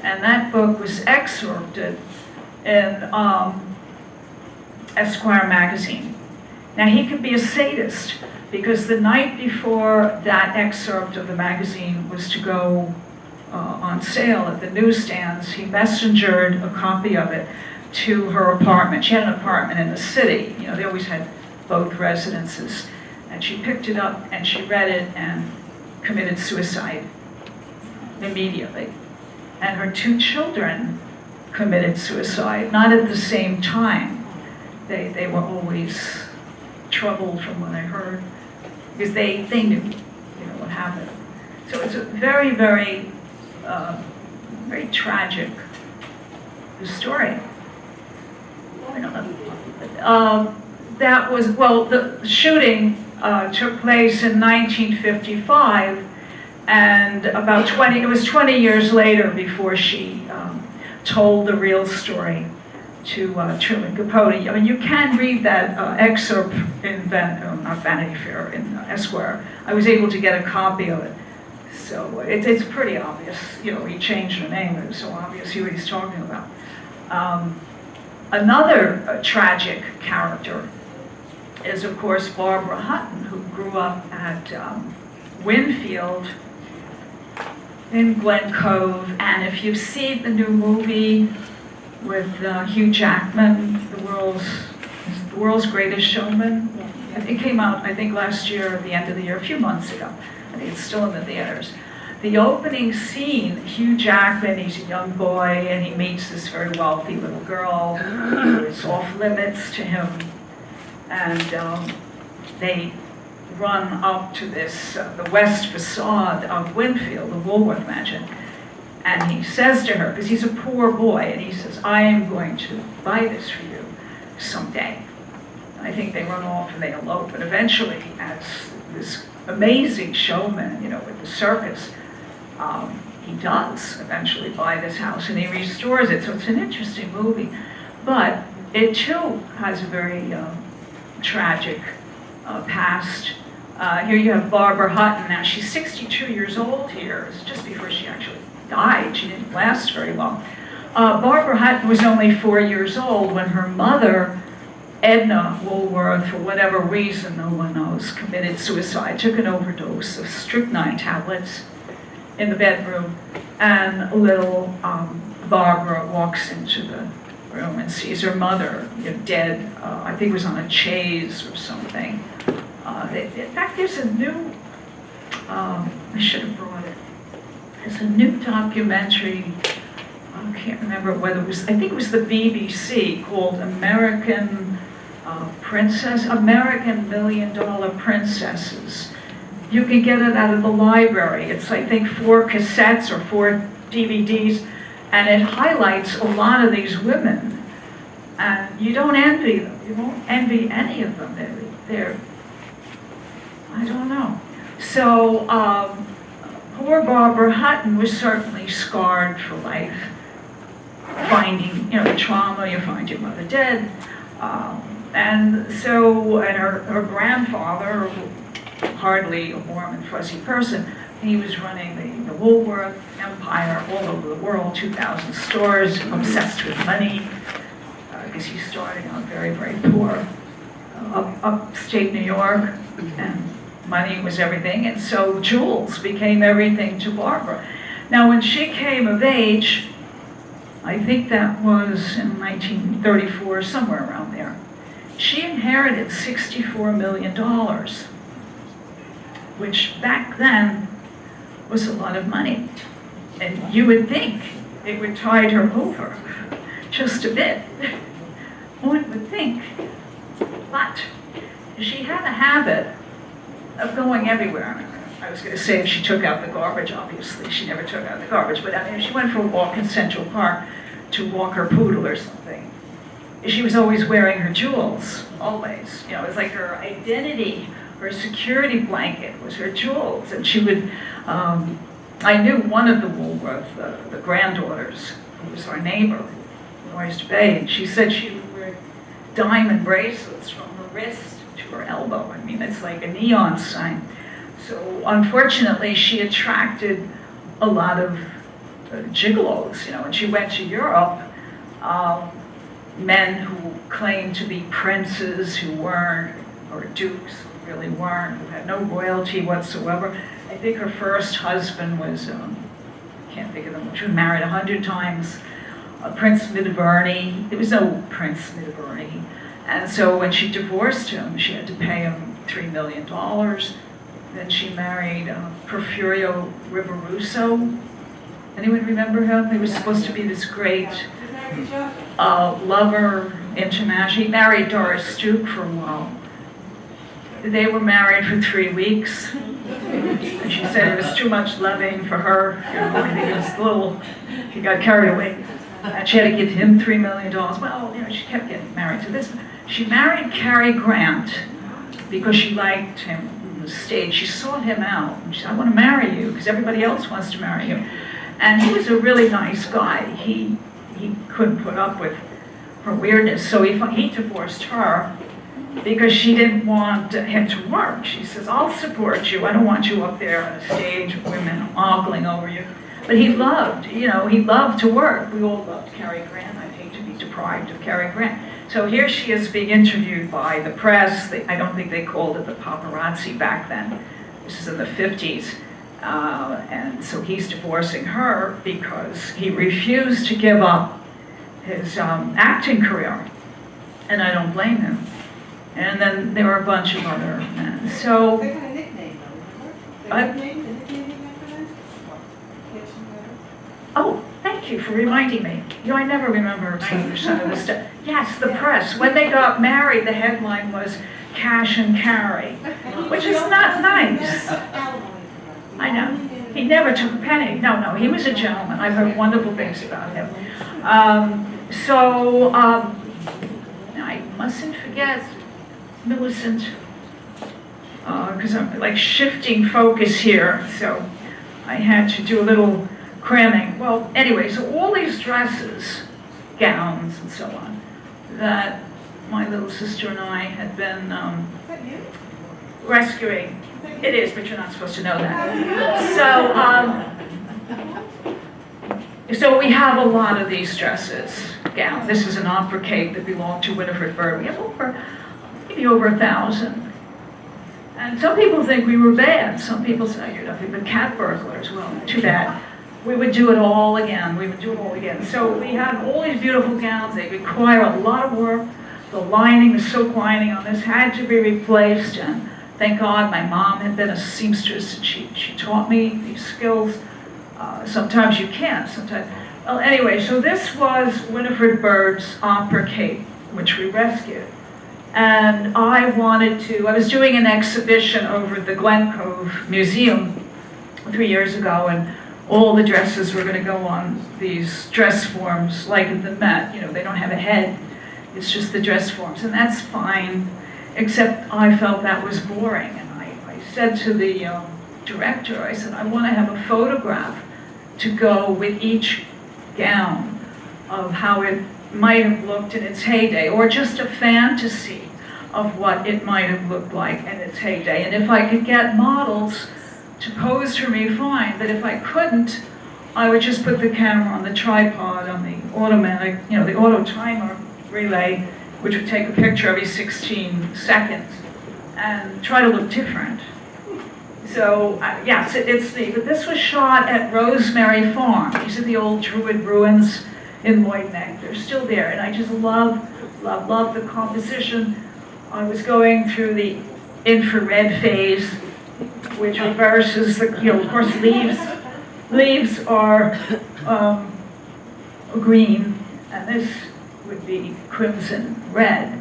And that book was excerpted in Esquire magazine. Now, he could be a sadist because the night before that excerpt of the magazine was to go on sale at the newsstands, he messengered a copy of it to her apartment. She had an apartment in the city. They always had both residences. And she picked it up and she read it and committed suicide immediately. And her 2 children committed suicide, not at the same time. They were always troubled from what I heard, because they knew, what happened. So it's a very, very, very tragic story. I don't know. That was, well, the shooting took place in 1955. And about 20 years later before she told the real story to Truman Capote. I mean, you can read that excerpt in not Vanity Fair, in Esquire. I was able to get a copy of it. So it's pretty obvious, he changed her name. It was so obvious who he's talking about. Another tragic character is, of course, Barbara Hutton, who grew up at Winfield in Glen Cove. And if you've seen the new movie with Hugh Jackman, the world's Greatest Showman, it came out, I think, last year, at the end of the year, a few months ago. I think it's still in the theaters. The opening scene, Hugh Jackman, he's a young boy, and he meets this very wealthy little girl who is off limits to him. And they run up to this, the west facade of Winfield, the Woolworth Mansion. And he says to her, because he's a poor boy, and he says, I am going to buy this for you someday. And I think they run off and they elope, but eventually, as this amazing showman, with the circus. He does eventually buy this house and he restores it, so it's an interesting movie. But it too has a very tragic past. Here you have Barbara Hutton. Now she's 62 years old here. It's just before she actually died. She didn't last very long. Barbara Hutton was only 4 years old when her mother, Edna Woolworth, for whatever reason, no one knows, committed suicide, took an overdose of strychnine tablets in the bedroom, and little Barbara walks into the room and sees her mother dead. I think it was on a chaise or something. In fact, there's a new, I should have brought it. There's a new documentary, I can't remember whether it was, I think it was the BBC, called American American $1 Million Princesses. You can get it out of the library. It's, I think, 4 cassettes or 4 DVDs, and it highlights a lot of these women. And you don't envy them. You won't envy any of them. They're I don't know. So, poor Barbara Hutton was certainly scarred for life. Finding, the trauma, you find your mother dead. And her grandfather, hardly a warm and fuzzy person, he was running the Woolworth empire all over the world, 2,000 stores, obsessed with money, because he started out very, very poor, upstate New York, and money was everything, and so jewels became everything to Barbara. Now, when she came of age, I think that was in 1934, somewhere around there, she inherited $64 million, which back then was a lot of money. And you would think it would tide her over just a bit. One would think. But she had a habit of going everywhere. I was going to say if she took out the garbage, obviously. She never took out the garbage. But if she went for a walk in Central Park to walk her poodle or something, she was always wearing her jewels, always. It was like her identity, her security blanket was her jewels. And she would, I knew one of the Woolworth, the granddaughters, who was our neighbor, Oyster Bay, and she said she would wear diamond bracelets from her wrist to her elbow. I mean, it's like a neon sign. So unfortunately, she attracted a lot of gigolos, when she went to Europe. Men who claimed to be princes who weren't, or dukes who really weren't, who had no royalty whatsoever. I think her first husband was, I can't think of him, she was married 100 times, Prince Midburnie. There was no Prince Midburnie. And so when she divorced him, she had to pay him $3 million. Then she married Porfirio Riveruso. Anyone remember him? He was supposed to be this great lover international. He married Doris Duke for a while. They were married for 3 weeks. And she said it was too much loving for her. I think it was a little, he got carried away. And she had to give him $3 million. Well, she kept getting married to this. She married Cary Grant because she liked him on the stage. She sought him out. And she said, I want to marry you because everybody else wants to marry you. And he was a really nice guy. He couldn't put up with her weirdness, so he divorced her because she didn't want him to work. She says, I'll support you. I don't want you up there on a stage with women ogling over you. But he loved, he loved to work. We all loved Cary Grant. I'd hate to be deprived of Cary Grant. So here she is being interviewed by the press. I don't think they called it the paparazzi back then. This is in the 50s. And so he's divorcing her because he refused to give up his acting career. And I don't blame him. And then there were a bunch of other men. So, They had a nickname though, remember? The nickname for them? oh, thank you for reminding me. I never remember 90% of this stuff. Yes, the press. When they got married, the headline was Cash and Carry, which is not nice. I know. He never took a penny. No, he was a gentleman. I've heard wonderful things about him. I mustn't forget Millicent because I'm like shifting focus here, so I had to do a little cramming. Well, anyway, so all these dresses, gowns, and so on, that my little sister and I had been Is that you? rescuing. It is, but you're not supposed to know that. So we have a lot of these dresses, gowns. This is an opera cape that belonged to Winifred Bird. We have maybe over 1,000. And some people think we were bad. Some people say, you're nothing but cat burglars. Well, too bad. We would do it all again. We would do it all again. So we have all these beautiful gowns. They require a lot of work. The lining, the silk lining on this had to be replaced. And thank God my mom had been a seamstress and she taught me these skills. Sometimes you can't, sometimes. Well, anyway, so this was Winifred Bird's opera cape, which we rescued. And I was doing an exhibition over at the Glen Cove Museum 3 years ago, and all the dresses were going to go on these dress forms, like in the Met. They don't have a head, it's just the dress forms, and that's fine, except I felt that was boring. And I said to the director, I said, I want to have a photograph to go with each gown of how it might have looked in its heyday, or just a fantasy of what it might have looked like in its heyday. And if I could get models to pose for me, fine, but if I couldn't, I would just put the camera on the tripod on the automatic, the auto timer relay, which would take a picture every 16 seconds and try to look different. So, yes, it's me. But this was shot at Rosemary Farm. These are the old Druid ruins in Lloyd Neck. They're still there, and I just love the composition. I was going through the infrared phase, which reverses the, of course, leaves are green, and this would be crimson red.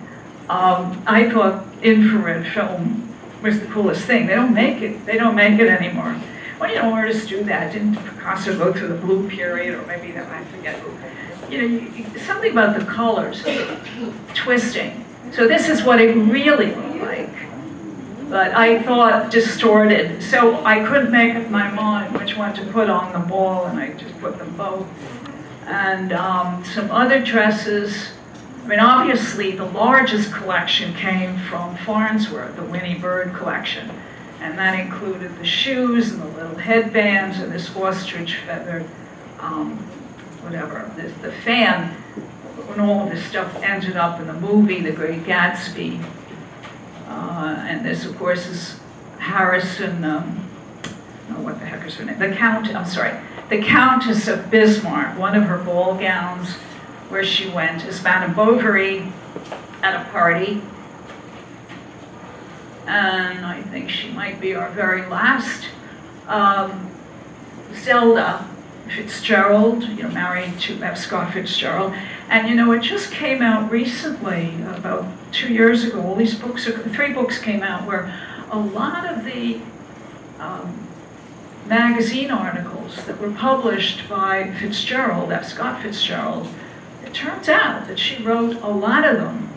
I thought infrared film was the coolest thing. They don't make it anymore. Well, artists do that. Didn't Picasso go through the blue period, or maybe that, I forget. Something about the colors, twisting. So this is what it really looked like. But I thought distorted. So I couldn't make up my mind which one to put on the wall, and I just put them both. And some other dresses. Obviously, the largest collection came from Farnsworth, the Winnie Bird collection. And that included the shoes and the little headbands and this ostrich feathered, the fan. When all of this stuff ended up in the movie, The Great Gatsby. And this, of course, is Harrison, what the heck is her name? The Countess of Bismarck, one of her ball gowns, where she went as Madame Bovary at a party. And I think she might be our very last. Zelda Fitzgerald, married to F. Scott Fitzgerald. And it just came out recently, about 2 years ago, all these books, 3 books came out where a lot of the magazine articles that were published by Fitzgerald, F. Scott Fitzgerald, it turns out that she wrote a lot of them.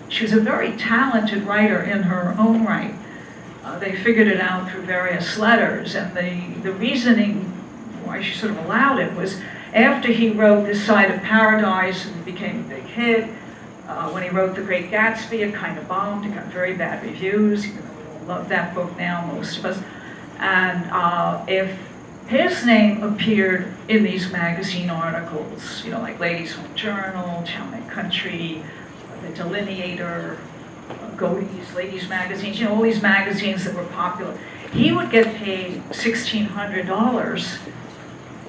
She was a very talented writer in her own right. They figured it out through various letters, and the reasoning why she sort of allowed it was after he wrote This Side of Paradise and it became a big hit, when he wrote The Great Gatsby, it kind of bombed, it got very bad reviews, even though we all love that book now, most of us. And if his name appeared in these magazine articles, like Ladies' Home Journal, Town and Country, The Delineator, Godey's Ladies Magazines, all these magazines that were popular, he would get paid $1,600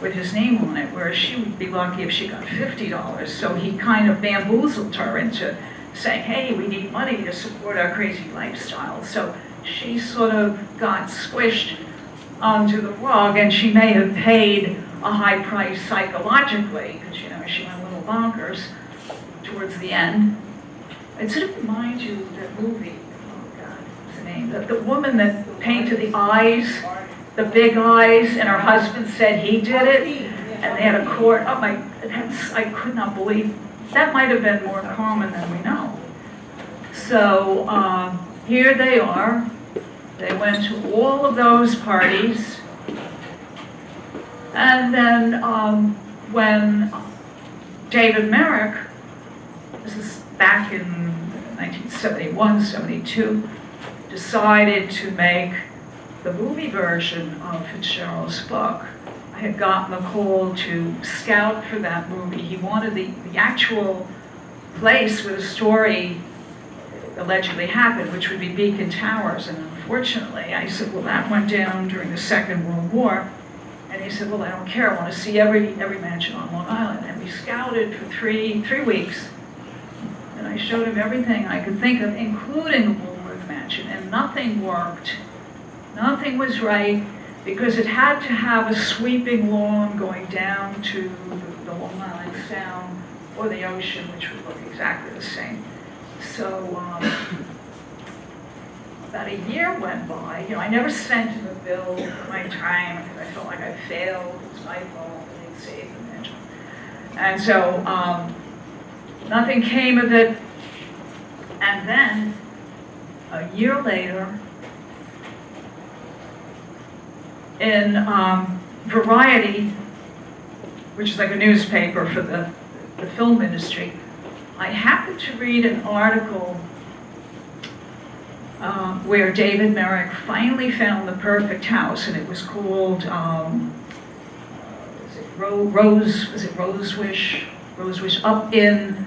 with his name on it, whereas she would be lucky if she got $50. So he kind of bamboozled her into saying, hey, we need money to support our crazy lifestyle. So she sort of got squished onto the rug, and she may have paid a high price psychologically, because she went a little bonkers towards the end. It sort of reminds you of that movie, oh God, what's the name? The woman that painted the eyes, the big eyes, and her husband said he did it, and they had a court. Oh my, I could not believe, that might have been more common than we know. So here they are, They went to all of those parties. And then when David Merrick, this is back in 1971, 72, decided to make the movie version of Fitzgerald's book, I had gotten a call to scout for that movie. He wanted the actual place where the story allegedly happened, which would be Beacon Towers. And unfortunately, I said, well, that went down during the Second World War. And he said, well, I don't care. I want to see every mansion on Long Island. And we scouted for three weeks. And I showed him everything I could think of, including the Woolworth Mansion. And nothing worked. Nothing was right, because it had to have a sweeping lawn going down to the Long Island Sound or the ocean, which would look exactly the same. So about a year went by. I never sent him a bill for my time because I felt like I failed. It was my fault. I didn't save the mansion. And so nothing came of it. And then a year later, in Variety, which is like a newspaper for the film industry, I happened to read an article where David Merrick finally found the perfect house, and it was called Rosewish, up in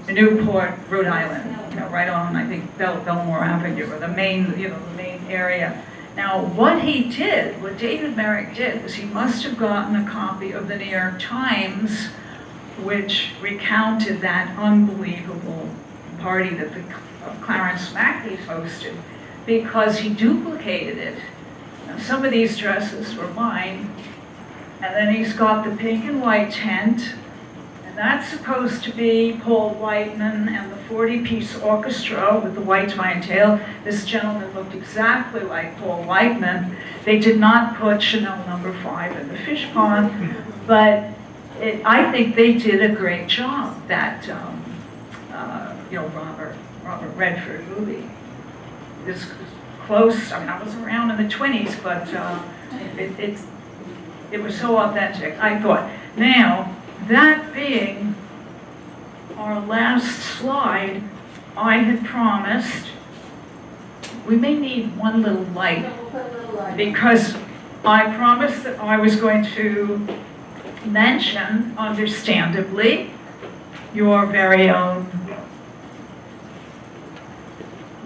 Newport, Rhode Island, right on, I think, Biltmore Avenue, or the main area. Now, what David Merrick did, was he must have gotten a copy of the New York Times, which recounted that unbelievable party that the Clarence Mackey's hosted, because he duplicated it. Now, some of these dresses were mine, and then he's got the pink and white tent, and that's supposed to be Paul Whiteman and the 40-piece orchestra with the white tie and tail. This gentleman looked exactly like Paul Whiteman. They did not put Chanel No. 5 in the fish pond, but I think they did a great job. That Robert Redford movie is close. I mean, I was around in the 20s, but it was so authentic, I thought. Now, that being our last slide, I had promised, we may need one little light, because I promised that I was going to mention, understandably, your very own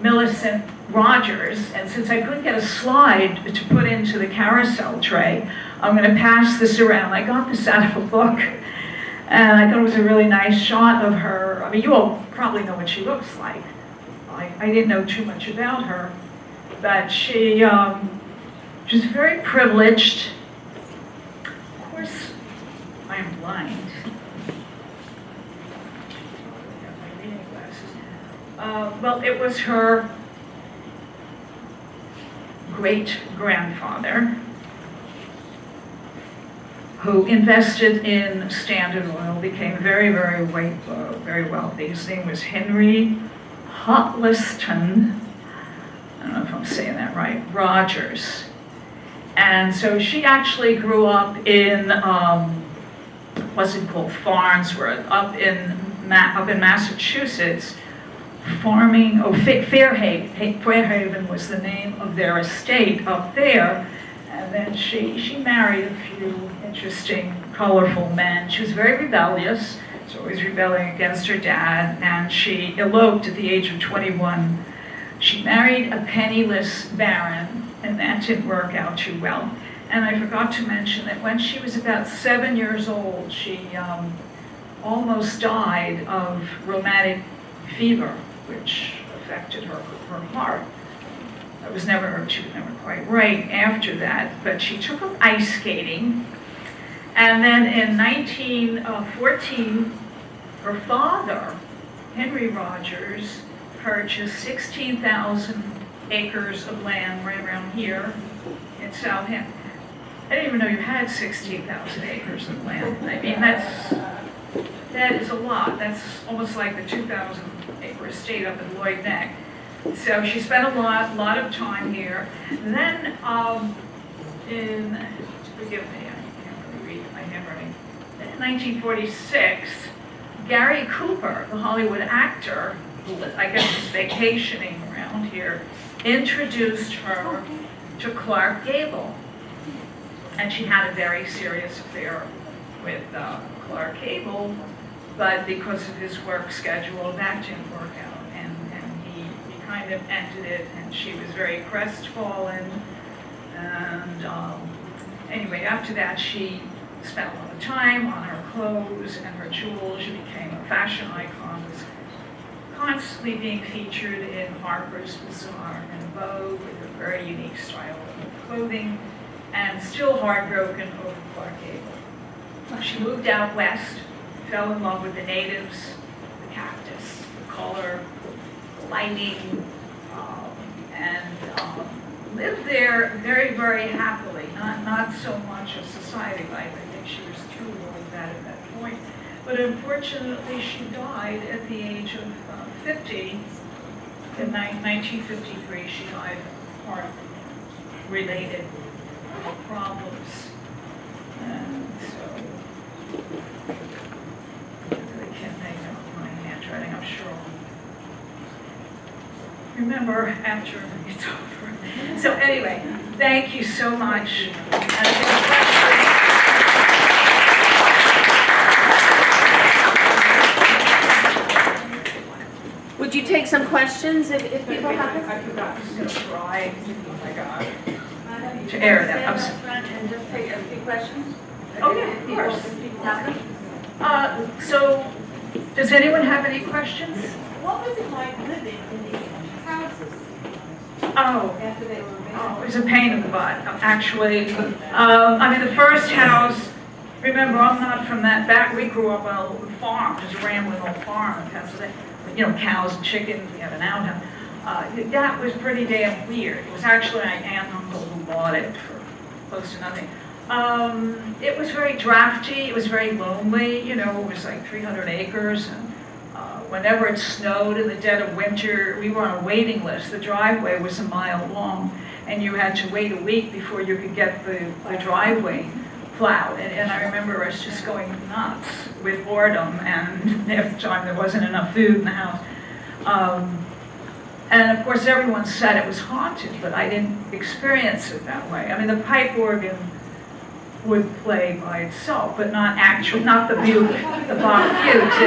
Millicent Rogers. And since I couldn't get a slide to put into the carousel tray, I'm going to pass this around. I got this out of a book, and I thought it was a really nice shot of her. I mean, you all probably know what she looks like. I didn't know too much about her, but she's very privileged. Of course, I am blind. My reading glasses. Well, it was her great-grandfather who invested in Standard Oil, became very, very wealthy. His name was Henry Hutton, I don't know if I'm saying that right, Rogers. And so she actually grew up in, what's it called, Farnsworth, up in Massachusetts, farming, Fairhaven was the name of their estate up there. And then she married a few interesting, colorful men. She was very rebellious, was always rebelling against her dad, and she eloped at the age of 21. She married a penniless baron, and that didn't work out too well. And I forgot to mention that when she was about 7 years old, she almost died of rheumatic fever, which affected her heart. She was never quite right after that, but she took up ice skating. And then in 1914, her father, Henry Rogers, purchased 16,000 acres of land right around here in Southampton. I didn't even know you had 16,000 acres of land. I mean, that is a lot. That's almost like the 2,000 acre estate up in Lloyd Neck. So she spent a lot of time here. Then, forgive me, I can't really read my handwriting. In 1946, Gary Cooper, the Hollywood actor, who I guess was vacationing around here, introduced her to Clark Gable. And she had a very serious affair with Clark Gable, but because of his work schedule, that didn't work out. And he kind of ended it, and she was very crestfallen. And anyway, after that, she spent a lot of time on her clothes and her jewels. She became a fashion icon, was constantly being featured in Harper's Bazaar and Vogue with a very unique style of clothing, and still heartbroken over Clark Gable. She moved out west, fell in love with the natives, the cactus, the color, the lighting, and lived there very, very happily. Not so much a society life. I think she was through all of that at that point. But unfortunately, she died at the age of 50. In 1953, she died of heart-related problems. And so, I really can't make out my handwriting, I'm sure. Remember after it's over. So anyway, thank you so much. Would you take some questions if people have them? I forgot, I was going to try. Oh my God. To air that. And just take a few questions? Oh, yeah, of course. If people have them? So, does anyone have any questions? What was it like living in these houses Oh, after they were made? it was a pain in the butt, actually. I mean, the first house, remember, I'm not from that back. We grew up on a farm, just a rambling old farm in Pennsylvania. You know, cows and chickens, we had an outhouse. That was pretty damn weird. It was actually my aunt and uncle who bought it for close to nothing. It was very drafty, it was very lonely, you know, it was like 300 acres, and whenever it snowed in the dead of winter, we were on a waiting list. The driveway was a mile long, and you had to wait a week before you could get the driveway plowed. And I remember us just going nuts with boredom, and half the time there wasn't enough food in the house. And of course, everyone said it was haunted, but I didn't experience it that way. I mean, the pipe organ would play by itself, but not the bugle, the Bach fugues.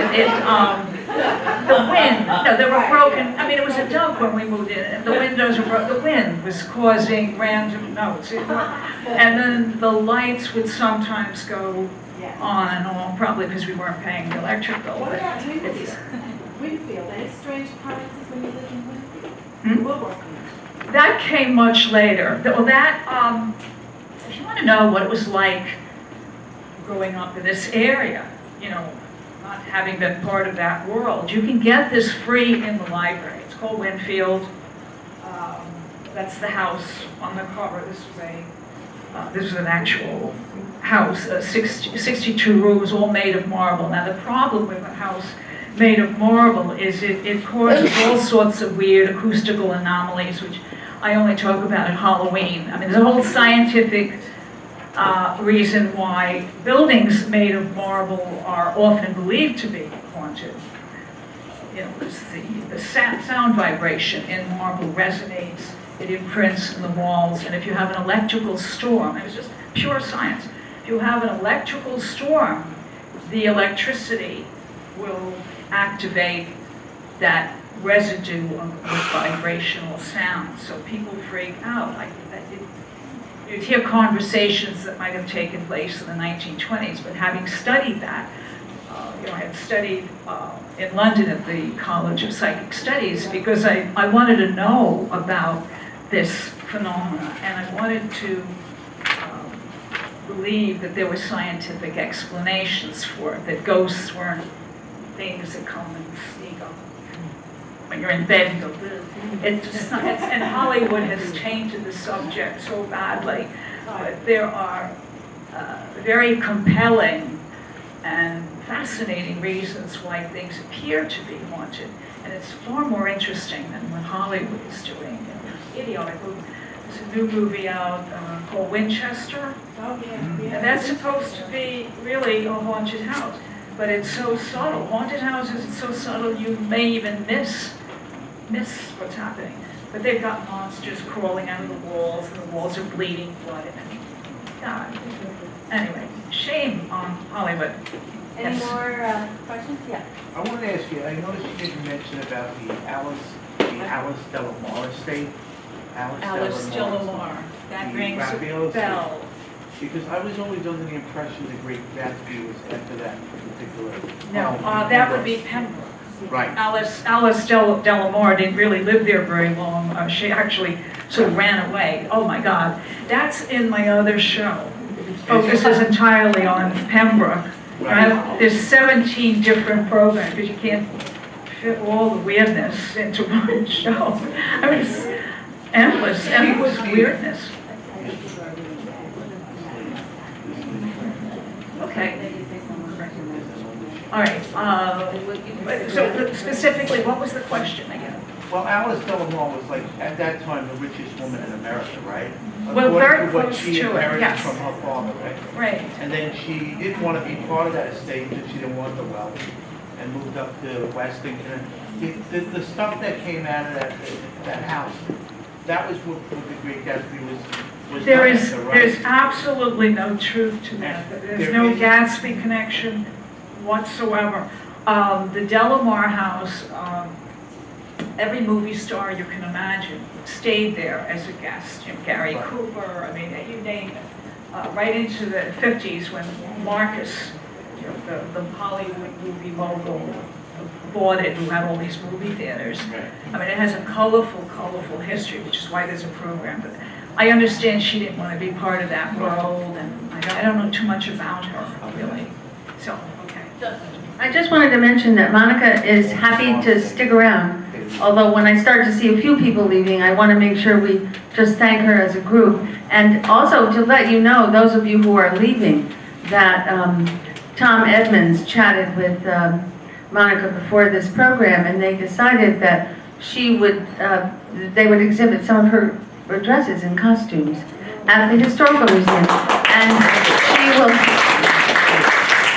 The wind, no, they were broken. I mean, it was a dump when we moved in, and the windows were broken. The wind was causing random notes. And then the lights would sometimes go on and on, probably because we weren't paying the electric bill. What But about it's, Winfield? Any strange occurrences when you lived in Winfield? Hmm? Woodworking. that came much later. Well, that, if you want to know what it was like growing up in this area, you know, not having been part of that world, you can get this free in the library. It's called Winfield. That's the house on the cover. This was an actual house, 62 rooms, all made of marble. Now the problem with a house made of marble is it causes all sorts of weird acoustical anomalies, which I only talk about at Halloween. I mean, there's a whole scientific reason why buildings made of marble are often believed to be haunted. You know, it's the sound vibration in marble resonates, it imprints in the walls, and if you have an electrical storm, it's just pure science, if you have an electrical storm, the electricity will activate that residue of vibrational sound, so people freak out. You'd hear conversations that might have taken place in the 1920s, but having studied that, you know, I had studied in London at the College of Psychic Studies because I wanted to know about this phenomena, and I wanted to believe that there were scientific explanations for it, that ghosts weren't things that come and sneak up when you're in bed and go, it's just not, and Hollywood has tainted the subject so badly, but there are very compelling and fascinating reasons why things appear to be haunted. And it's far more interesting than what Hollywood is doing. Idiotic movie. There's a new movie out called Winchester. Oh, yeah, And yeah. that's supposed to be really a haunted house, but it's so subtle. Haunted houses, it's so subtle you may even miss what's happening. But they've got monsters crawling out of the walls, and the walls are bleeding blood. And God. Anyway, shame on Hollywood. Any Yes. more questions? Yeah. I wanted to ask you, I noticed you didn't mention about the Alice Delamar estate. Alice Delamar, that rings a Raphael's bell. Because I was always under the impression the Great Gatsby was after that particular. No, that would be Pembroke. Right. Alice Delamar didn't really live there very long. She actually sort of ran away. Oh my God. That's in my other show. Focuses entirely on Pembroke. Right. There's 17 different programs because you can't fit all the weirdness into one show. I mean, it's endless weirdness. Okay. All right. So specifically, what was the question again? Well, Alice Delamar was like, at that time, the richest woman in America, right? Well, very According to what close she to it, inherited yes. from her father, right? Right. And then she didn't want to be part of that estate, because she didn't want the wealth, and moved up to Westington. The stuff that came out of that house, that was what the Great Gatsby was There done is, after, right? there's absolutely no truth to that. There's There no is- Gatsby connection whatsoever. The Delamar house, every movie star you can imagine stayed there as a guest. Gary Right. Cooper, I mean, you name it. Right into the 50s when Marcus, the Hollywood movie mogul, bought it, who had all these movie theaters. Right. I mean, it has a colorful history, which is why there's a program. But I understand she didn't want to be part of that world, and I don't know too much about her, really. So, okay. I just wanted to mention that Monica is happy to stick around, although when I start to see a few people leaving, I want to make sure we just thank her as a group. And also to let you know, those of you who are leaving, that Tom Edmonds chatted with Monica before this program, and they decided that they would exhibit some of her dresses and costumes at the Historical Museum.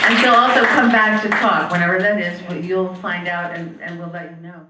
And she'll also come back to talk whenever that is. You'll find out and we'll let you know.